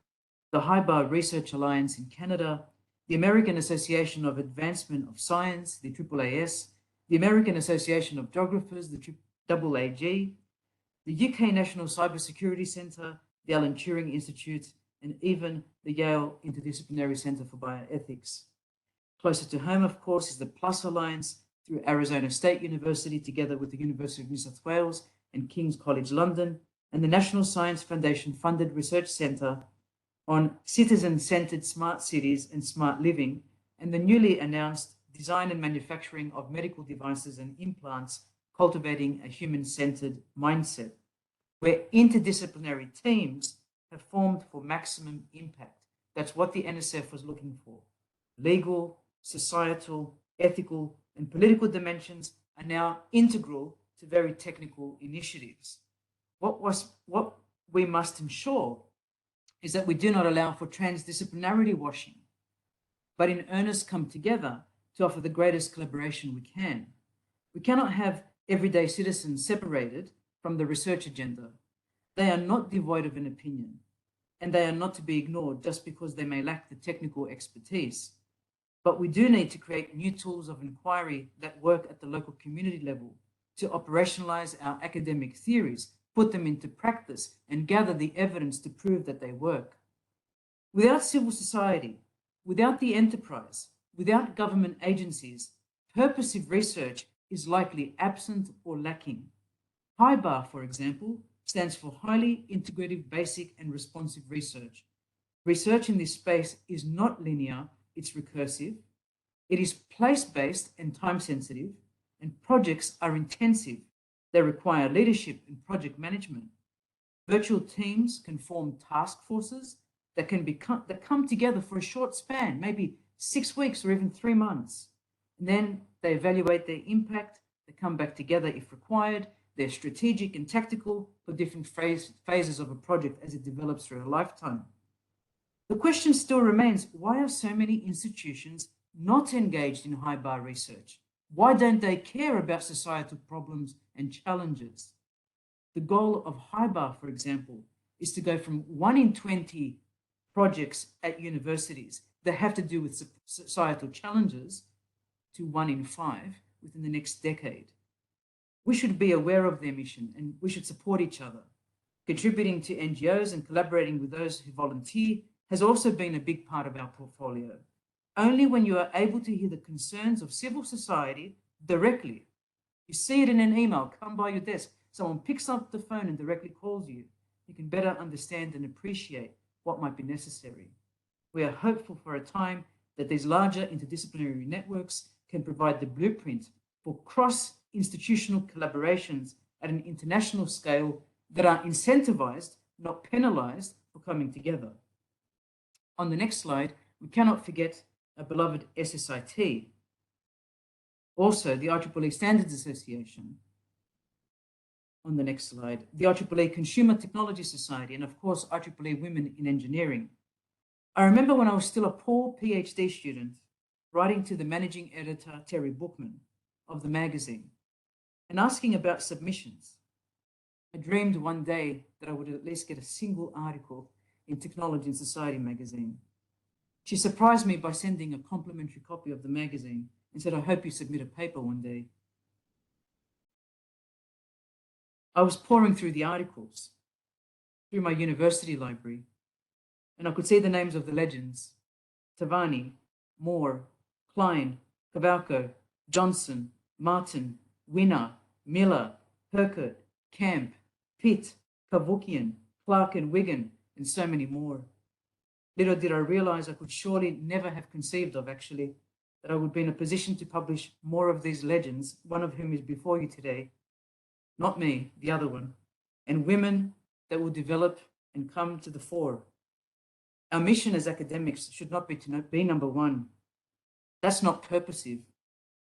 the High-Bar Research Alliance in Canada, the American Association of Advancement of Science, the AAAS, the American Association of Geographers, the AAG, the UK National Cybersecurity Centre, the Alan Turing Institute, and even the Yale Interdisciplinary Centre for Bioethics. Closer to home, of course, is the PLUS Alliance through Arizona State University, together with the University of New South Wales and King's College London, and the National Science Foundation funded Research Centre on citizen-centered smart cities and smart living, and the newly announced Design and Manufacturing of Medical Devices and Implants, Cultivating a Human-Centered Mindset, where interdisciplinary teams have formed for maximum impact. That's what the NSF was looking for. Legal, societal, ethical, and political dimensions are now integral to very technical initiatives. What we must ensure is that we do not allow for transdisciplinarity washing, but in earnest come together to offer the greatest collaboration we can. We cannot have everyday citizens separated from the research agenda. They are not devoid of an opinion, and they are not to be ignored just because they may lack the technical expertise. But we do need to create new tools of inquiry that work at the local community level to operationalize our academic theories, put them into practice, and gather the evidence to prove that they work. Without civil society, without the enterprise, without government agencies, purposive research is likely absent or lacking. HIBAR, for example, stands for Highly Integrative Basic and Responsive Research. Research in this space is not linear, it's recursive. It is place-based and time-sensitive, and projects are intensive. They require leadership and project management. Virtual teams can form task forces that come together for a short span, maybe 6 weeks or even 3 months. And then they evaluate their impact, they come back together if required, they're strategic and tactical for different phases of a project as it develops through a lifetime. The question still remains, why are so many institutions not engaged in high-bar research? Why don't they care about societal problems and challenges? The goal of high-bar, for example, is to go from 1 in 20 projects at universities that have to do with societal challenges to 1 in 5 within the next decade. We should be aware of their mission and we should support each other. Contributing to NGOs and collaborating with those who volunteer has also been a big part of our portfolio. Only when you are able to hear the concerns of civil society directly, you see it in an email, come by your desk, someone picks up the phone and directly calls you, you can better understand and appreciate what might be necessary. We are hopeful for a time that these larger interdisciplinary networks can provide the blueprint for cross-institutional collaborations at an international scale that are incentivized, not penalized, for coming together. On the next slide, we cannot forget a beloved SSIT, also the IEEE Standards Association. On the next slide, the IEEE Consumer Technology Society, and of course, IEEE Women in Engineering. I remember when I was still a poor PhD student, writing to the managing editor, Terry Bookman, of the magazine, and asking about submissions. I dreamed one day that I would at least get a single article in Technology and Society magazine. She surprised me by sending a complimentary copy of the magazine and said, "I hope you submit a paper one day." I was pouring through the articles, through my university library, and I could see the names of the legends: Tavani, Moore, Klein, Kavalko, Johnson, Martin, Winner, Miller, Perkert, Camp, Pitt, Kavukian, Clark and Wigan, and so many more. Little did I realize I could surely never have conceived of, actually, that I would be in a position to publish more of these legends, one of whom is before you today. Not me, the other one, and women that will develop and come to the fore. Our mission as academics should not be to be number one. That's not purposive,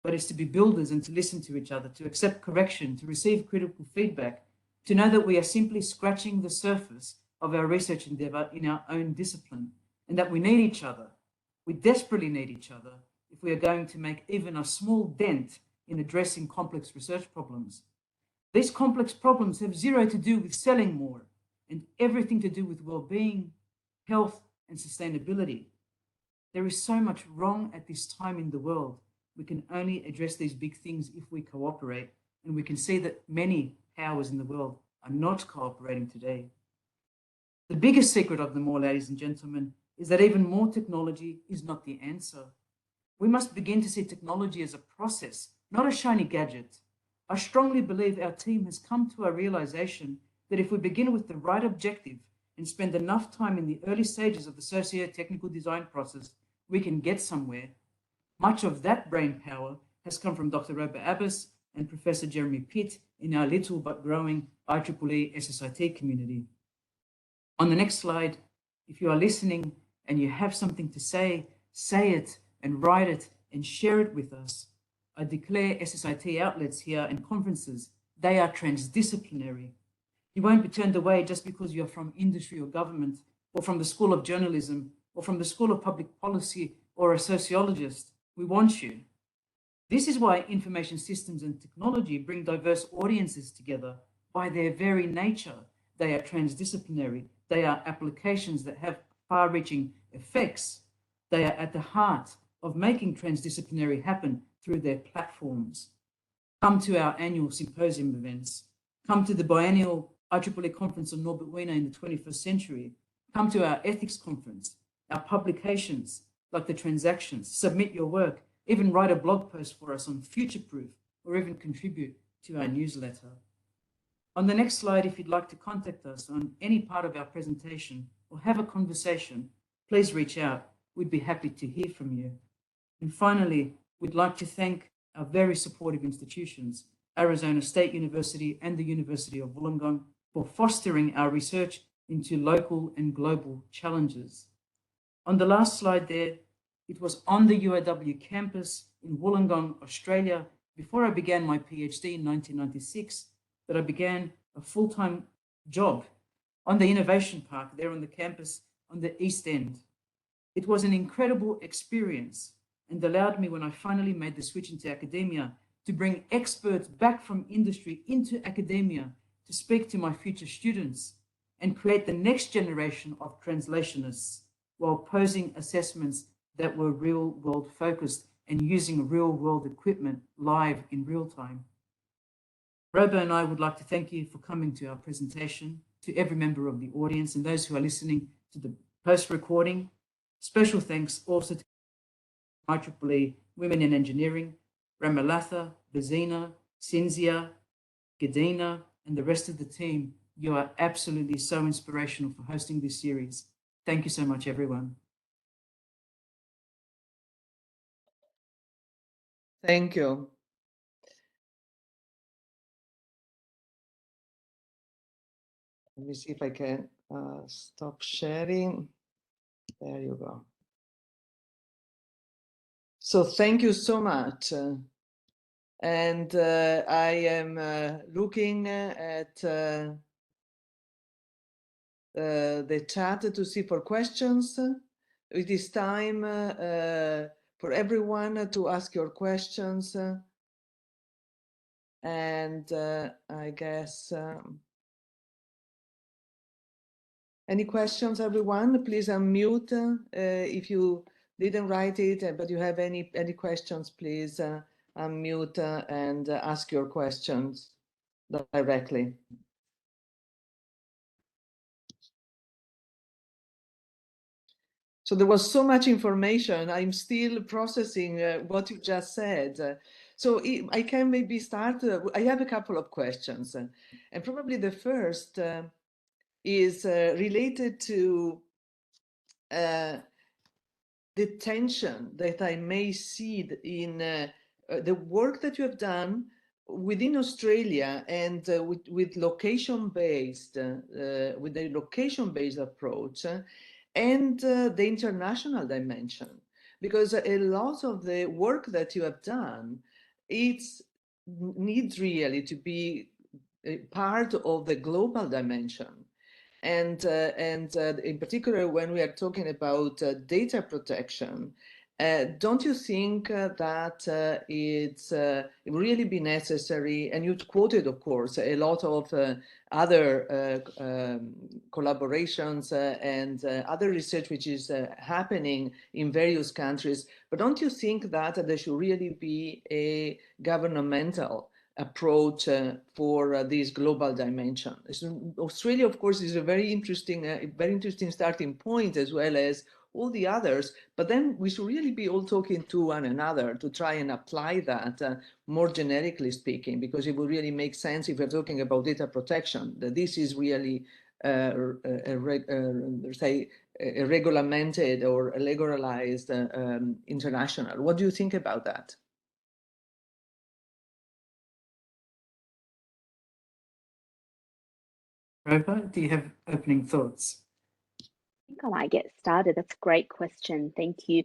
but it's to be builders and to listen to each other, to accept correction, to receive critical feedback, to know that we are simply scratching the surface of our research endeavor in our own discipline, and that we need each other. We desperately need each other if we are going to make even a small dent in addressing complex research problems. These complex problems have zero to do with selling more and everything to do with well-being, health, and sustainability. There is so much wrong at this time in the world. We can only address these big things if we cooperate, and we can see that many powers in the world are not cooperating today. The biggest secret of them all, ladies and gentlemen, is that even more technology is not the answer. We must begin to see technology as a process, not a shiny gadget. I strongly believe our team has come to a realization that if we begin with the right objective and spend enough time in the early stages of the socio-technical design process, we can get somewhere. Much of that brain power has come from Dr. Roba Abbas and Professor Jeremy Pitt in our little but growing IEEE SSIT community. On the next slide, if you are listening and you have something to say it and write it and share it with us. I declare SSIT outlets here and conferences, they are transdisciplinary. You won't be turned away just because you're from industry or government, or from the School of Journalism, or from the School of Public Policy, or a sociologist. We want you. This is why information systems and technology bring diverse audiences together. By their very nature, they are transdisciplinary. They are applications that have far-reaching effects. They are at the heart of making transdisciplinary happen through their platforms. Come to our annual symposium events. Come to the biennial IEEE conference on Norbert Wiener in the 21st century. Come to our ethics conference, our publications like the Transactions. Submit your work, even write a blog post for us on future-proof, or even contribute to our newsletter. On the next slide, if you'd like to contact us on any part of our presentation or have a conversation, please reach out. We'd be happy to hear from you. And finally, we'd like to thank our very supportive institutions, Arizona State University and the University of Wollongong, for fostering our research into local and global challenges. On the last slide there, it was on the UAW campus in Wollongong, Australia, before I began my PhD in 1996, that I began a full-time job on the Innovation Park there on the campus on the East End. It was an incredible experience and allowed me, when I finally made the switch into academia, to bring experts back from industry into academia to speak to my future students and create the next generation of translationists while posing assessments that were real-world focused and using real-world equipment live in real time. Roba and I would like to thank you for coming to our presentation, to every member of the audience and those who are listening to the post-recording. Special thanks also to IEEE Women in Engineering, Ramalatha, Bezina, Cinzia, Katina, and the rest of the team. You are absolutely so inspirational for hosting this series. Thank you so much, everyone. Thank you. Let me see if I can stop sharing. There you go. So thank you so much. And I am looking at the chat to see for questions. It is time for everyone to ask your questions. And I guess, any questions, everyone? Please unmute if you didn't write it, but you have any questions, please unmute and ask your questions directly. So there was so much information. I'm still processing what you just said. So I can maybe start. I have a couple of questions. And probably the first is related to the tension that I may see in the work that you have done within Australia and with location-based, with the location-based approach and the international dimension. Because a lot of the work that you have done, it needs really to be a part of the global dimension. And in particular, when we are talking about data protection, don't you think that it's really be necessary? And you quoted, of course, a lot of other collaborations and other research which is happening in various countries. But don't you think that there should really be a governmental approach for this global dimension? So Australia, of course, is a very interesting starting point, as well as all the others. But then we should really be all talking to one another to try and apply that more generically speaking, because it will really make sense if we're talking about data protection, that this is really say a regulated or a legalized international. What do you think about that? Roba, do you have opening thoughts? I think I might get started. That's a great question. Thank you.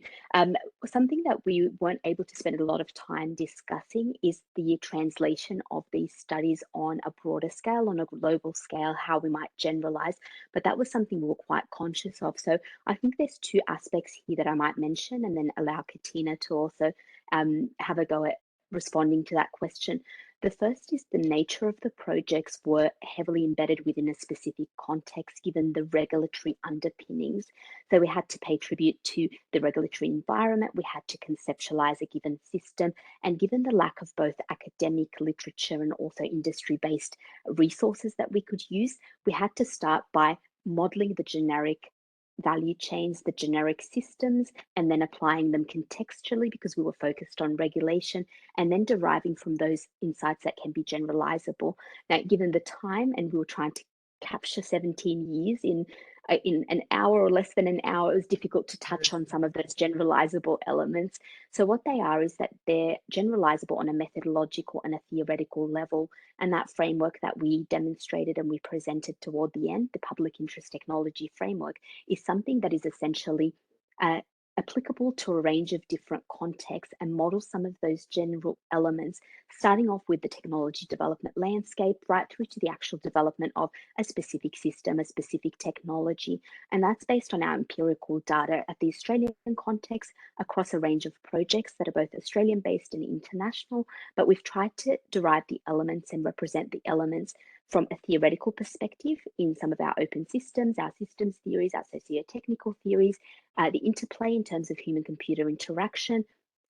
Something that we weren't able to spend a lot of time discussing is the translation of these studies on a broader scale, on a global scale, how we might generalize. But that was something we were quite conscious of. So I think there's two aspects here that I might mention, and then allow Katina to also have a go at responding to that question. The first is the nature of the projects were heavily embedded within a specific context, given the regulatory underpinnings. So we had to pay tribute to the regulatory environment, we had to conceptualize a given system, and given the lack of both academic literature and also industry-based resources that we could use, we had to start by modeling the generic value chains, the generic systems, and then applying them contextually because we were focused on regulation, and then deriving from those insights that can be generalizable. Now, given the time, and we were trying to capture 17 years in an hour or less than an hour, it was difficult to touch on some of those generalizable elements. So what they are is that they're generalizable on a methodological and a theoretical level. And that framework that we demonstrated and we presented toward the end, the public interest technology framework, is something that is essentially applicable to a range of different contexts and model some of those general elements, starting off with the technology development landscape, right through to the actual development of a specific system, a specific technology. And that's based on our empirical data at the Australian context across a range of projects that are both Australian-based and international, but we've tried to derive the elements and represent the elements from a theoretical perspective in some of our open systems, our systems theories, our socio-technical theories, the interplay in terms of human-computer interaction,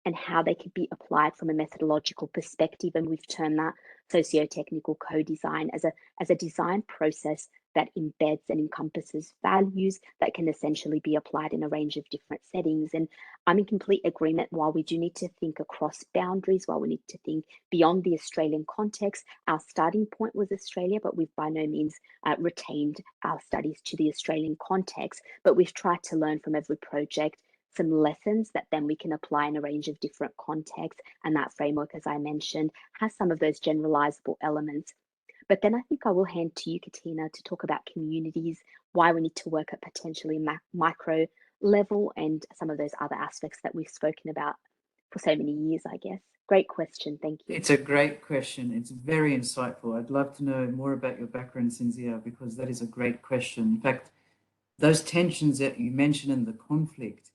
and how they could be applied from a methodological perspective. And we've termed that socio-technical co-design as a design process that embeds and encompasses values that can essentially be applied in a range of different settings. And I'm in complete agreement, while we do need to think across boundaries, while we need to think beyond the Australian context, our starting point was Australia, but we've by no means retained our studies to the Australian context. But we've tried to learn from every project, some lessons that then we can apply in a range of different contexts. And that framework, as I mentioned, has some of those generalizable elements. But then I think I will hand to you, Katina, to talk about communities, why we need to work at potentially micro level, and some of those other aspects that we've spoken about for so many years, I guess. Great question. Thank you. It's a great question. It's very insightful. I'd love to know more about your background, Cynthia, because that is a great question. In fact, those tensions that you mentioned in the conflict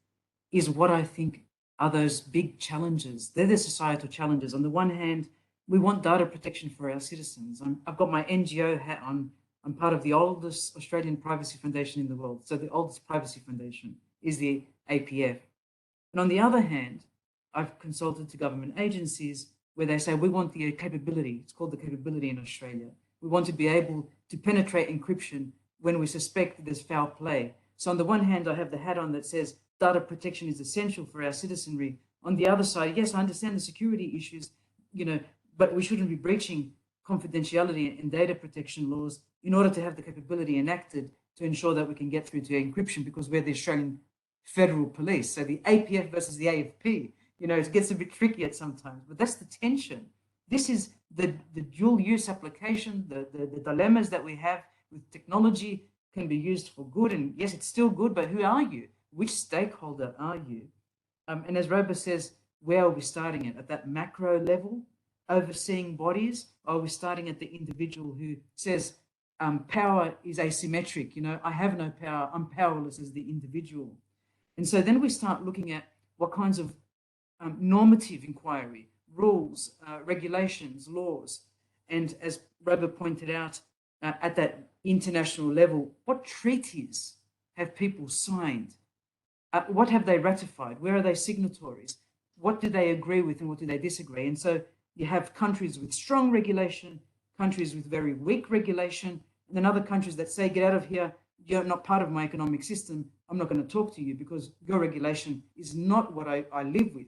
is what I think are those big challenges. They're the societal challenges. On the one hand, we want data protection for our citizens. I've got my NGO hat on. I'm part of the oldest Australian privacy foundation in the world. So the oldest privacy foundation is the APF. And on the other hand, I've consulted to government agencies where they say, we want the capability, it's called the capability in Australia. We want to be able to penetrate encryption when we suspect that there's foul play. So on the one hand, I have the hat on that says data protection is essential for our citizenry. On the other side, yes, I understand the security issues, but we shouldn't be breaching confidentiality and data protection laws in order to have the capability enacted to ensure that we can get through to encryption, because we're the Australian Federal Police. So the APF versus the AFP, it gets a bit tricky at sometimes, but that's the tension. This is the dual use application, the dilemmas that we have with technology can be used for good. And yes, it's still good, but who are you? Which stakeholder are you? And as Roba says, where are we starting at that macro level, overseeing bodies? Or are we starting at the individual who says, power is asymmetric, I have no power, I'm powerless as the individual. And so then we start looking at what kinds of normative inquiry, rules, regulations, laws. And as Roba pointed out, at that international level, what treaties have people signed? What have they ratified? Where are they signatories? What do they agree with and what do they disagree? And so you have countries with strong regulation, countries with very weak regulation, and then other countries that say, get out of here, you're not part of my economic system, I'm not going to talk to you because your regulation is not what I live with.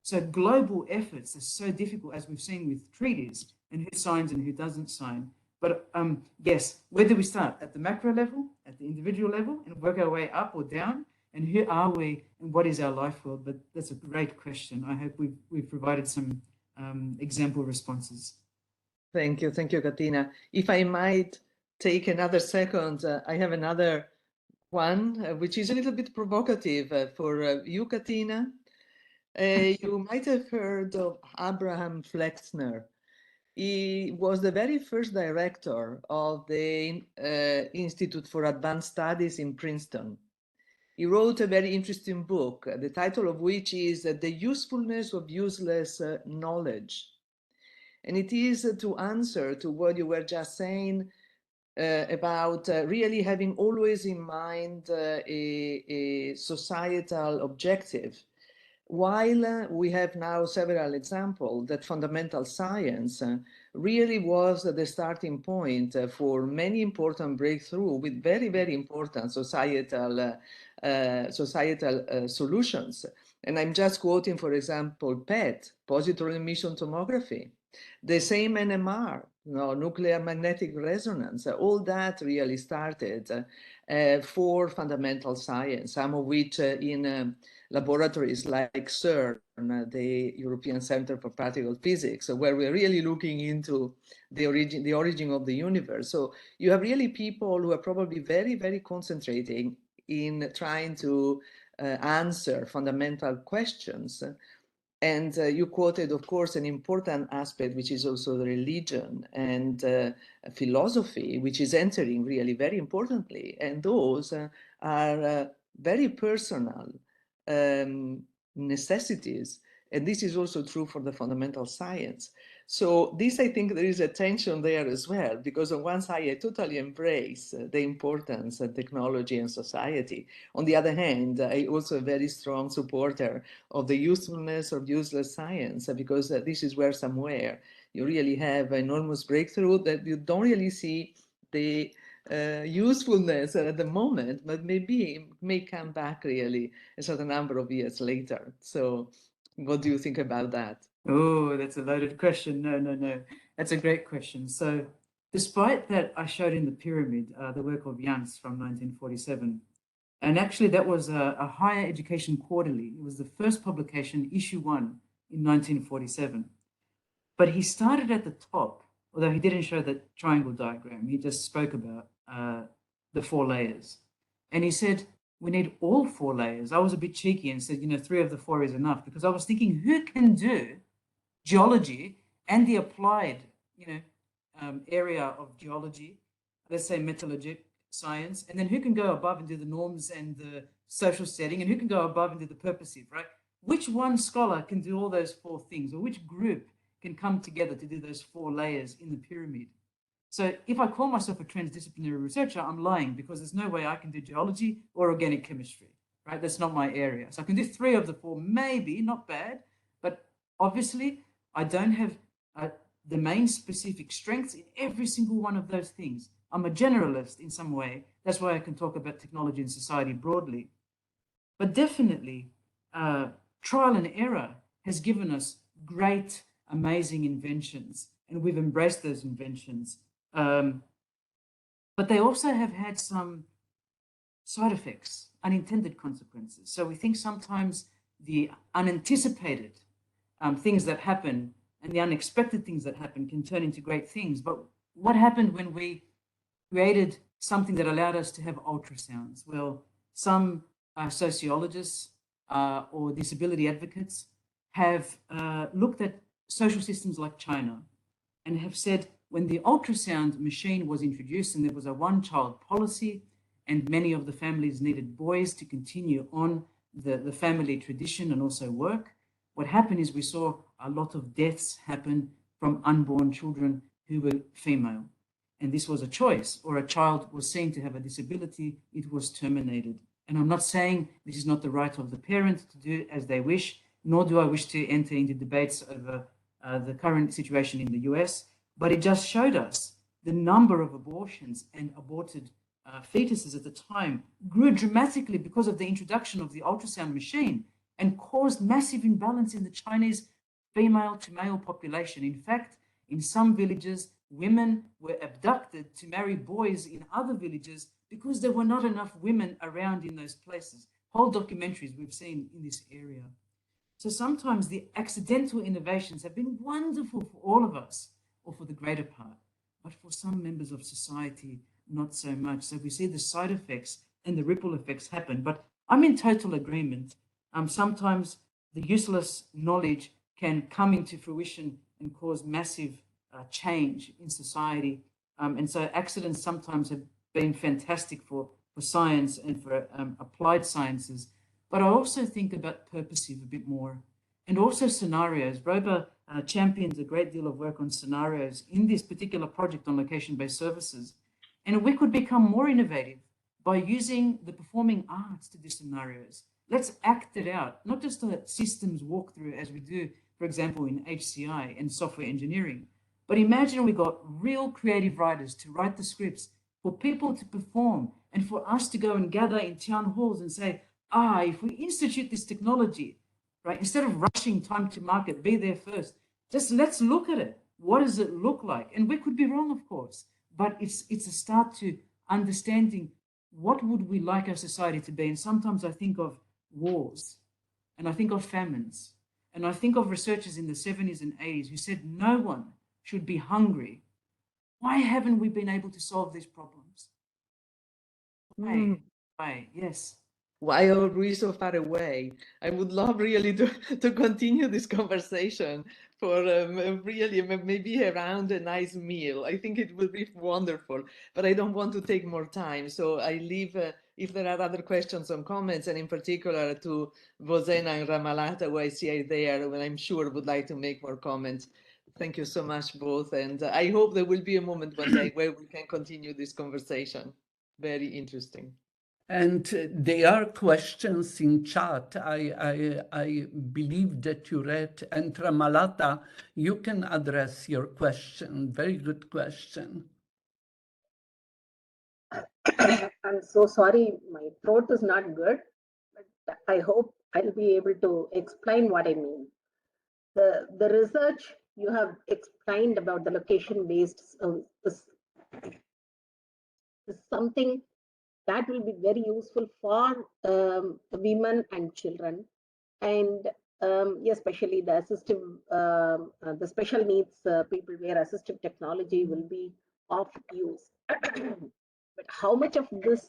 So global efforts are so difficult, as we've seen with treaties, and who signs and who doesn't sign. But yes, where do we start? At the macro level, at the individual level, and work our way up or down? And who are we, and what is our life world? But that's a great question. I hope we've provided some example responses. Thank you, Katina. If I might take another second, I have another one, which is a little bit provocative for you, Katina. You might have heard of Abraham Flexner. He was the very first director of the Institute for Advanced Studies in Princeton. He wrote a very interesting book, the title of which is The Usefulness of Useless Knowledge. And it is to answer to what you were just saying about really having always in mind a societal objective. While we have now several examples that fundamental science really was the starting point for many important breakthroughs with very, very important societal solutions. And I'm just quoting, for example, PET, positron emission tomography, the same NMR, nuclear magnetic resonance, all that really started for fundamental science, some of which in laboratories like CERN, the European Center for Particle Physics, where we're really looking into the origin of the universe. So you have really people who are probably very, very concentrating in trying to answer fundamental questions. And you quoted, of course, an important aspect, which is also the religion and philosophy, which is entering really very importantly. And those are very personal necessities. And this is also true for the fundamental science. So this, I think there is a tension there as well, because on one side, I totally embrace the importance of technology and society. On the other hand, I also a very strong supporter of the usefulness of useless science, because this is where somewhere you really have enormous breakthrough that you don't really see the usefulness at the moment, but maybe may come back really a certain number of years later. So what do you think about that? Oh, that's a loaded question. No. That's a great question. So despite that, I showed in the pyramid the work of Jans from 1947. And actually, that was a higher education quarterly. It was the first publication, issue 1, in 1947. But he started at the top, although he didn't show the triangle diagram. He just spoke about the 4 layers. And he said, we need all 4 layers. I was a bit cheeky and said, 3 of the 4 is enough, because I was thinking, who can do geology and the applied, area of geology, let's say metallurgic science, and then who can go above and do the norms and the social setting, and who can go above and do the purposive, right? Which one scholar can do all those 4 things, or which group can come together to do those 4 layers in the pyramid? So if I call myself a transdisciplinary researcher, I'm lying, because there's no way I can do geology or organic chemistry, right? That's not my area. So I can do 3 of the 4, maybe, not bad, but obviously I don't have the main specific strengths in every single one of those things. I'm a generalist in some way. That's why I can talk about technology and society broadly. But definitely, trial and error has given us great, amazing inventions, and we've embraced those inventions. But they also have had some side effects, unintended consequences. So we think sometimes the unanticipated things that happen and the unexpected things that happen can turn into great things. But what happened when we created something that allowed us to have ultrasounds? Well, some sociologists or disability advocates have looked at social systems like China and have said, when the ultrasound machine was introduced and there was a one-child policy and many of the families needed boys to continue on the family tradition and also work, what happened is we saw a lot of deaths happen from unborn children who were female. And this was a choice, or a child was seen to have a disability, it was terminated. And I'm not saying this is not the right of the parent to do as they wish, nor do I wish to enter into debates over the current situation in the US, but it just showed us the number of abortions and aborted fetuses at the time grew dramatically because of the introduction of the ultrasound machine and caused massive imbalance in the Chinese female to male population. In fact, in some villages, women were abducted to marry boys in other villages because there were not enough women around in those places. Whole documentaries we've seen in this area. So sometimes the accidental innovations have been wonderful for all of us, or for the greater part, but for some members of society, not so much. So we see the side effects and the ripple effects happen. But I'm in total agreement. Sometimes the useless knowledge can come into fruition and cause massive change in society. And so accidents sometimes have been fantastic for science and for applied sciences. But I also think about purposive a bit more, and also scenarios. Roba champions a great deal of work on scenarios in this particular project on location-based services. And we could become more innovative by using the performing arts to do scenarios. Let's act it out, not just a systems walkthrough as we do, for example, in HCI and software engineering. But imagine we got real creative writers to write the scripts for people to perform and for us to go and gather in town halls and say, if we institute this technology, right, instead of rushing time to market, be there first, just let's look at it. What does it look like? And we could be wrong, of course, but it's a start to understanding what would we like our society to be. And sometimes I think of wars, and I think of famines, and I think of researchers in the 70s and 80s who said no one should be hungry. Why haven't we been able to solve these problems? Why? Yes. Why are we so far away? I would love really to continue this conversation for really maybe around a nice meal. I think it will be wonderful, but I don't want to take more time. So I leave, if there are other questions or comments, and in particular to Vozena and Ramalata, who I see are there, and I'm sure would like to make more comments. Thank you so much, both. And I hope there will be a moment one day where we can continue this conversation. Very interesting. And there are questions in chat. I believe that you read. And Ramalata, you can address your question. Very good question. I'm so sorry, my throat is not good, but I hope I'll be able to explain what I mean. The research you have explained about the location-based is something that will be very useful for women and children, and especially the the special needs people where assistive technology will be of use. But how much of this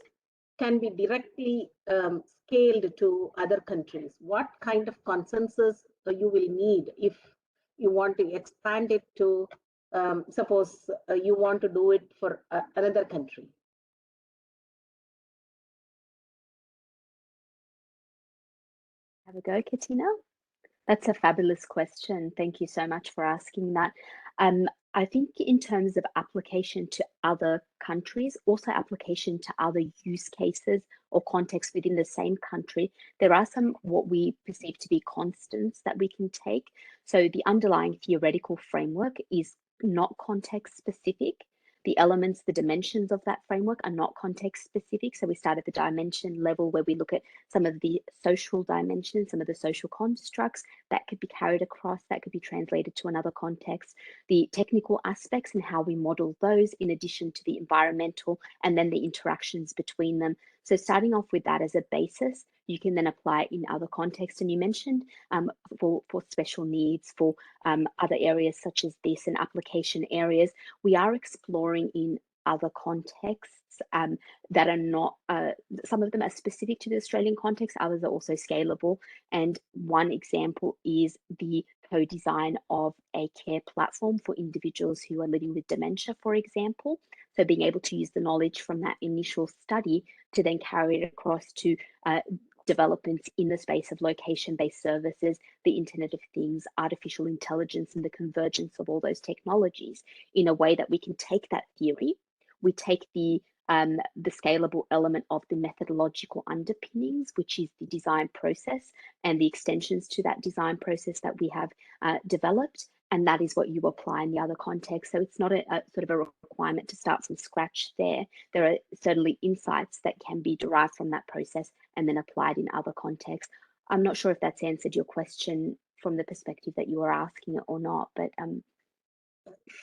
can be directly scaled to other countries? What kind of consensus you will need if you want to expand it to, suppose you want to do it for another country? Have a go, Katina. That's a fabulous question. Thank you so much for asking that. I think in terms of application to other countries, also application to other use cases or contexts within the same country, there are some what we perceive to be constants that we can take. So the underlying theoretical framework is not context specific. The elements, the dimensions of that framework are not context specific. So we start at the dimension level where we look at some of the social dimensions, some of the social constructs that could be carried across, that could be translated to another context, the technical aspects and how we model those in addition to the environmental and then the interactions between them. So starting off with that as a basis, you can then apply it in other contexts. And you mentioned for special needs, for other areas such as this and application areas, we are exploring in other contexts that are not, some of them are specific to the Australian context, others are also scalable. And one example is the co-design of a care platform for individuals who are living with dementia, for example. So being able to use the knowledge from that initial study to then carry it across to developments in the space of location-based services, the Internet of Things, artificial intelligence, and the convergence of all those technologies in a way that we can take that theory, we take the scalable element of the methodological underpinnings, which is the design process and the extensions to that design process that we have developed. And that is what you apply in the other context. So it's not a sort of a requirement to start from scratch there. There are certainly insights that can be derived from that process and then applied in other contexts. I'm not sure if that's answered your question from the perspective that you were asking it or not, but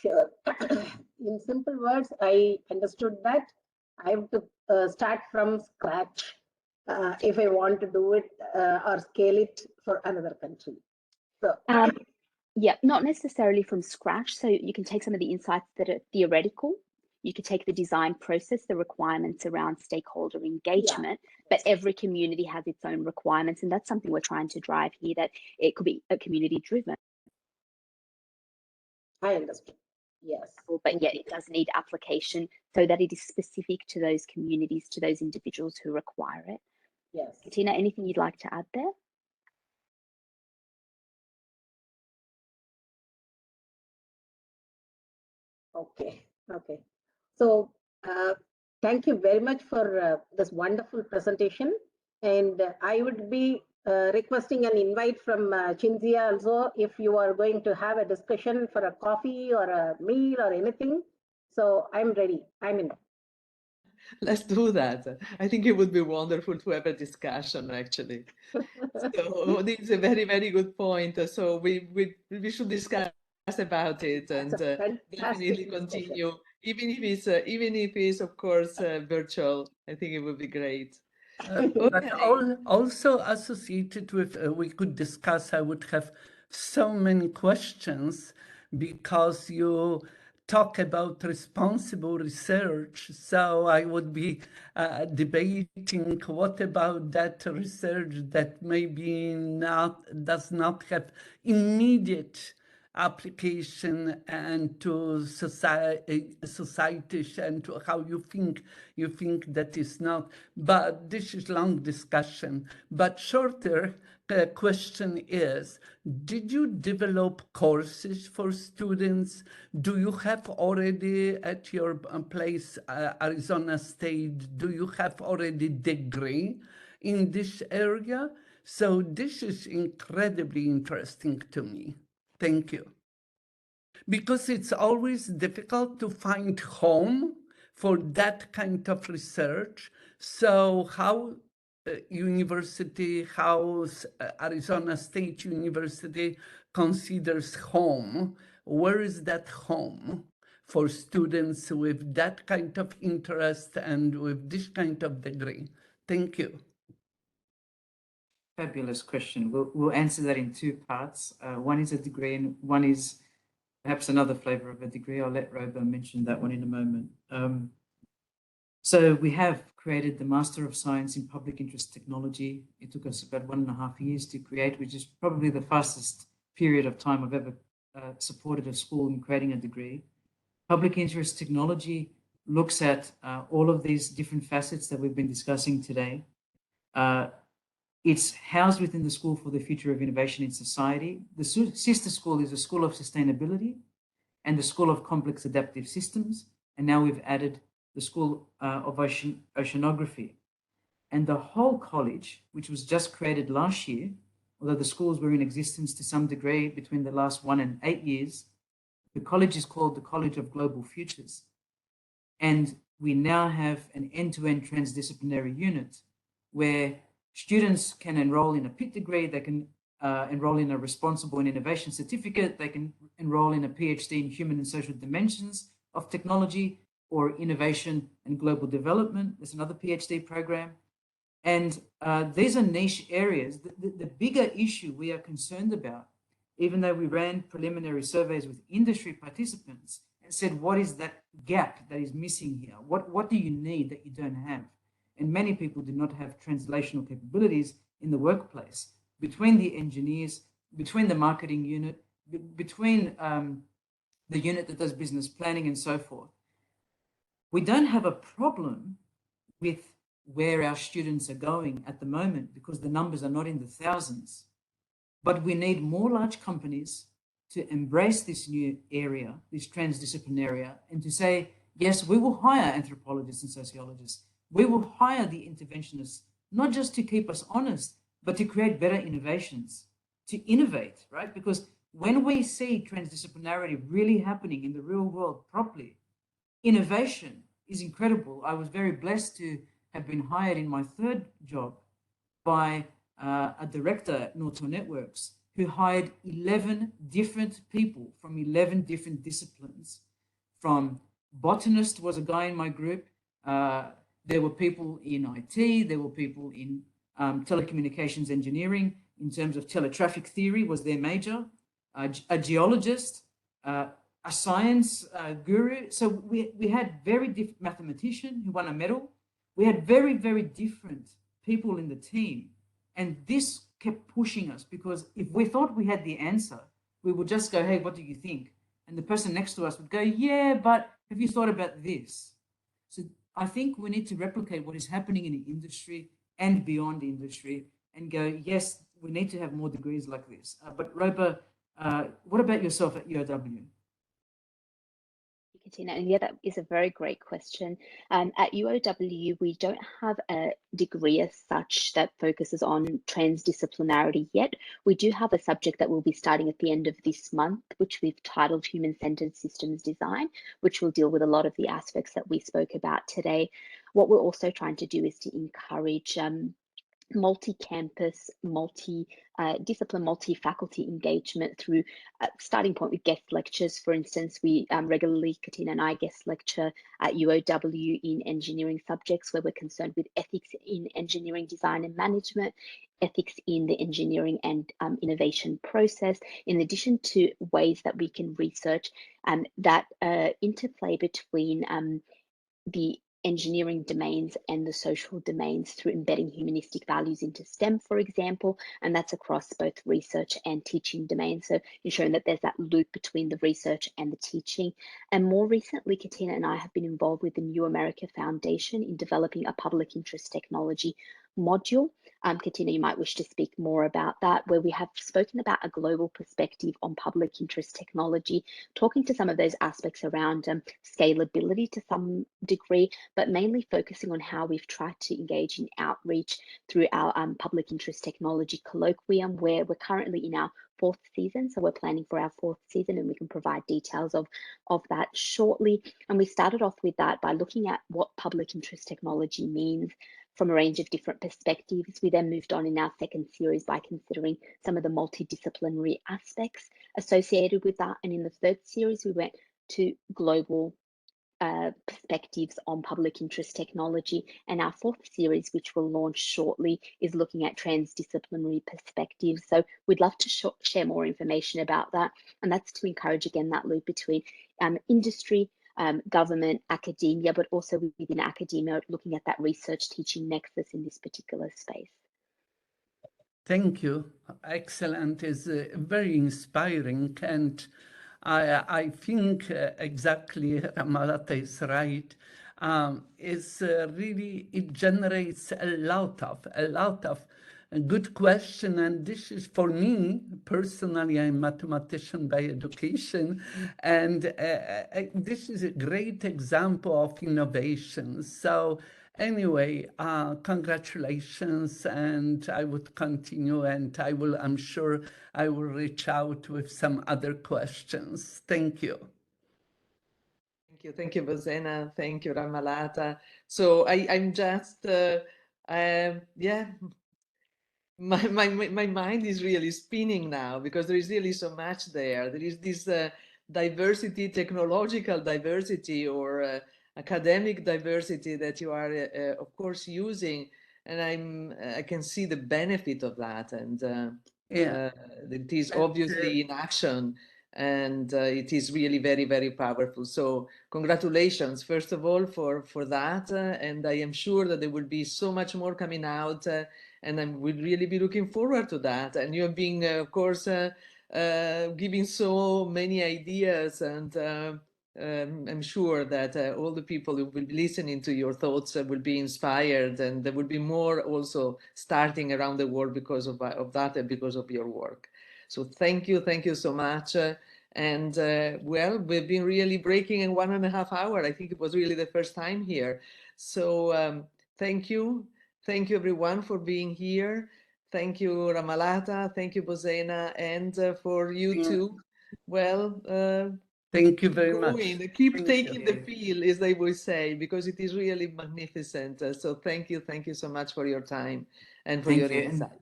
Sure. In simple words, I understood that I have to start from scratch if I want to do it or scale it for another country. So, yeah, not necessarily from scratch. So you can take some of the insights that are theoretical. You could take the design process, the requirements around stakeholder engagement, but every community has its own requirements. And that's something we're trying to drive here, that it could be a community driven. I understood. Yes. But yet it does need application so that it is specific to those communities, to those individuals who require it. Yes. Katina, anything you'd like to add there? Okay. Okay. So thank you very much for this wonderful presentation. And I would be requesting an invite from Chinzia also, if you are going to have a discussion for a coffee or a meal or anything. So I'm ready. I'm in. Let's do that. I think it would be wonderful to have a discussion, actually. So this is a very, very good point. So we should discuss about it and definitely continue, even if it's of course virtual. I think it would be great. But also associated with, we could discuss, I would have so many questions because you talk about responsible research. So I would be debating what about that research that maybe does not have immediate application and to society and to how you think that is not. But this is long discussion. But shorter question is, did you develop courses for students? Do you have already at your place, Arizona State, do you have already degree in this area? So this is incredibly interesting to me. Thank you. Because it's always difficult to find home for that kind of research. So how how Arizona State University considers home? Where is that home for students with that kind of interest and with this kind of degree? Thank you. Fabulous question. We'll answer that in two parts. One is a degree and one is perhaps another flavor of a degree. I'll let Roba mention that one in a moment. So we have created the Master of Science in Public Interest Technology. It took us about 1.5 years to create, which is probably the fastest period of time I've ever supported a school in creating a degree. Public Interest Technology looks at all of these different facets that we've been discussing today. It's housed within the School for the Future of Innovation in Society. The sister school is a School of Sustainability and the School of Complex Adaptive Systems. And now we've added the School of Oceanography. And the whole college, which was just created last year, although the schools were in existence to some degree between the last 1 and 8 years, the college is called the College of Global Futures. And we now have an end-to-end transdisciplinary unit where students can enroll in a PIT degree, they can enroll in a Responsible and Innovation certificate, they can enroll in a PhD in Human and Social Dimensions of Technology or Innovation and Global Development. There's another PhD program. And these are niche areas. The bigger issue we are concerned about, even though we ran preliminary surveys with industry participants and said, what is that gap that is missing here? What do you need that you don't have? And many people do not have translational capabilities in the workplace between the engineers, between the marketing unit, between the unit that does business planning and so forth. We don't have a problem with where our students are going at the moment because the numbers are not in the thousands. But we need more large companies to embrace this new area, this transdisciplinary area, and to say, yes, we will hire anthropologists and sociologists. We will hire the interventionists, not just to keep us honest, but to create better innovations, to innovate, right? Because when we see transdisciplinarity really happening in the real world properly, innovation is incredible. I was very blessed to have been hired in my third job by a director at Trilateral Networks who hired 11 different people from 11 different disciplines. From botanist was a guy in my group. There were people in IT. There were people in telecommunications engineering. In terms of teletraffic theory was their major. A geologist, a science guru. So we had very different mathematician who won a medal. We had very, very different people in the team. And this kept pushing us because if we thought we had the answer, we would just go, hey, what do you think? And the person next to us would go, yeah, but have you thought about this? So I think we need to replicate what is happening in the industry and beyond the industry and go, yes, we need to have more degrees like this. But Roba, what about yourself at UOW? Katina, and yeah, that is a very great question. At UOW, we don't have a degree as such that focuses on transdisciplinarity yet. We do have a subject that will be starting at the end of this month, which we've titled Human-Centered Systems Design, which will deal with a lot of the aspects that we spoke about today. What we're also trying to do is to encourage multi-campus, multi-discipline, multi-faculty engagement through starting point with guest lectures. For instance, we regularly, Katina and I, guest lecture at UOW in engineering subjects where we're concerned with ethics in engineering design and management, ethics in the engineering and innovation process, in addition to ways that we can research that interplay between the engineering domains and the social domains through embedding humanistic values into STEM, for example, and that's across both research and teaching domains. So ensuring that there's that loop between the research and the teaching. And more recently, Katina and I have been involved with the New America Foundation in developing a public interest technology module. Katina, you might wish to speak more about that, where we have spoken about a global perspective on public interest technology, talking to some of those aspects around scalability to some degree, but mainly focusing on how we've tried to engage in outreach through our public interest technology colloquium, where we're currently in our 4th season. So we're planning for our 4th season, and we can provide details of that shortly. And we started off with that by looking at what public interest technology means from a range of different perspectives. We then moved on in our 2nd series by considering some of the multidisciplinary aspects associated with that. And in the 3rd series, we went to global perspectives on public interest technology. And our fourth series, which will launch shortly, is looking at transdisciplinary perspectives. So we'd love to share more information about that. And that's to encourage, again, that loop between industry, government, academia, but also within academia, looking at that research teaching nexus in this particular space. Thank you. Excellent. Is very inspiring, and I think exactly Ramalata is right. It's really, it generates a lot of good question, and this is, for me personally, I'm a mathematician by education, and this is a great example of innovation. So anyway, congratulations, and I would continue, and I'm sure I will reach out with some other questions. Thank you. Thank you, Bozena. Thank you, Ramalata. So I'm just, yeah, my mind is really spinning now, because there is really so much there. There is this diversity, technological diversity, or academic diversity that you are, of course, using, and I can see the benefit of that, and it is obviously in action, and it is really very, very powerful. So congratulations, first of all, for that, and I am sure that there will be so much more coming out, and I would really be looking forward to that. And you have been, of course, giving so many ideas, and I'm sure that all the people who will be listening to your thoughts will be inspired, and there will be more also starting around the world because of that and because of your work. So thank you so much. And well, we've been really breaking in 1.5 hours. I think it was really the first time here. So thank you. Thank you, everyone, for being here. Thank you, Ramalata. Thank you, Bozena. And for you too. Well, thank you very much. Keep taking the field, as they will say, because it is really magnificent. So thank you so much for your time and for your insight.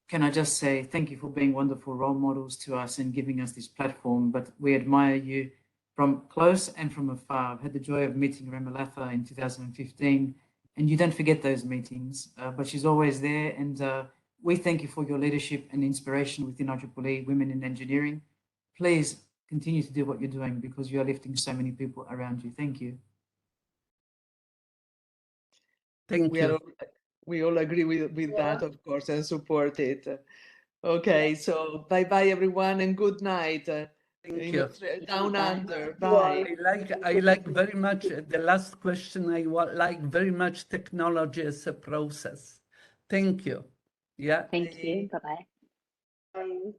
Can I just say thank you for being wonderful role models to us and giving us this platform. But we admire you from close and from afar. I've had the joy of meeting Ramalata in 2015, and you don't forget those meetings, but she's always there. And we thank you for your leadership and inspiration within IEEE Women in Engineering. Please continue to do what you're doing, because you are lifting so many people around you. Thank you. Thank you. We all agree with that, of course, and support it. Okay, so bye-bye, everyone, and good night. Thank you. Down under. Bye. I like very much the last question. I like very much technology as a process. Thank you. Yeah. Thank you. Bye-bye. Bye.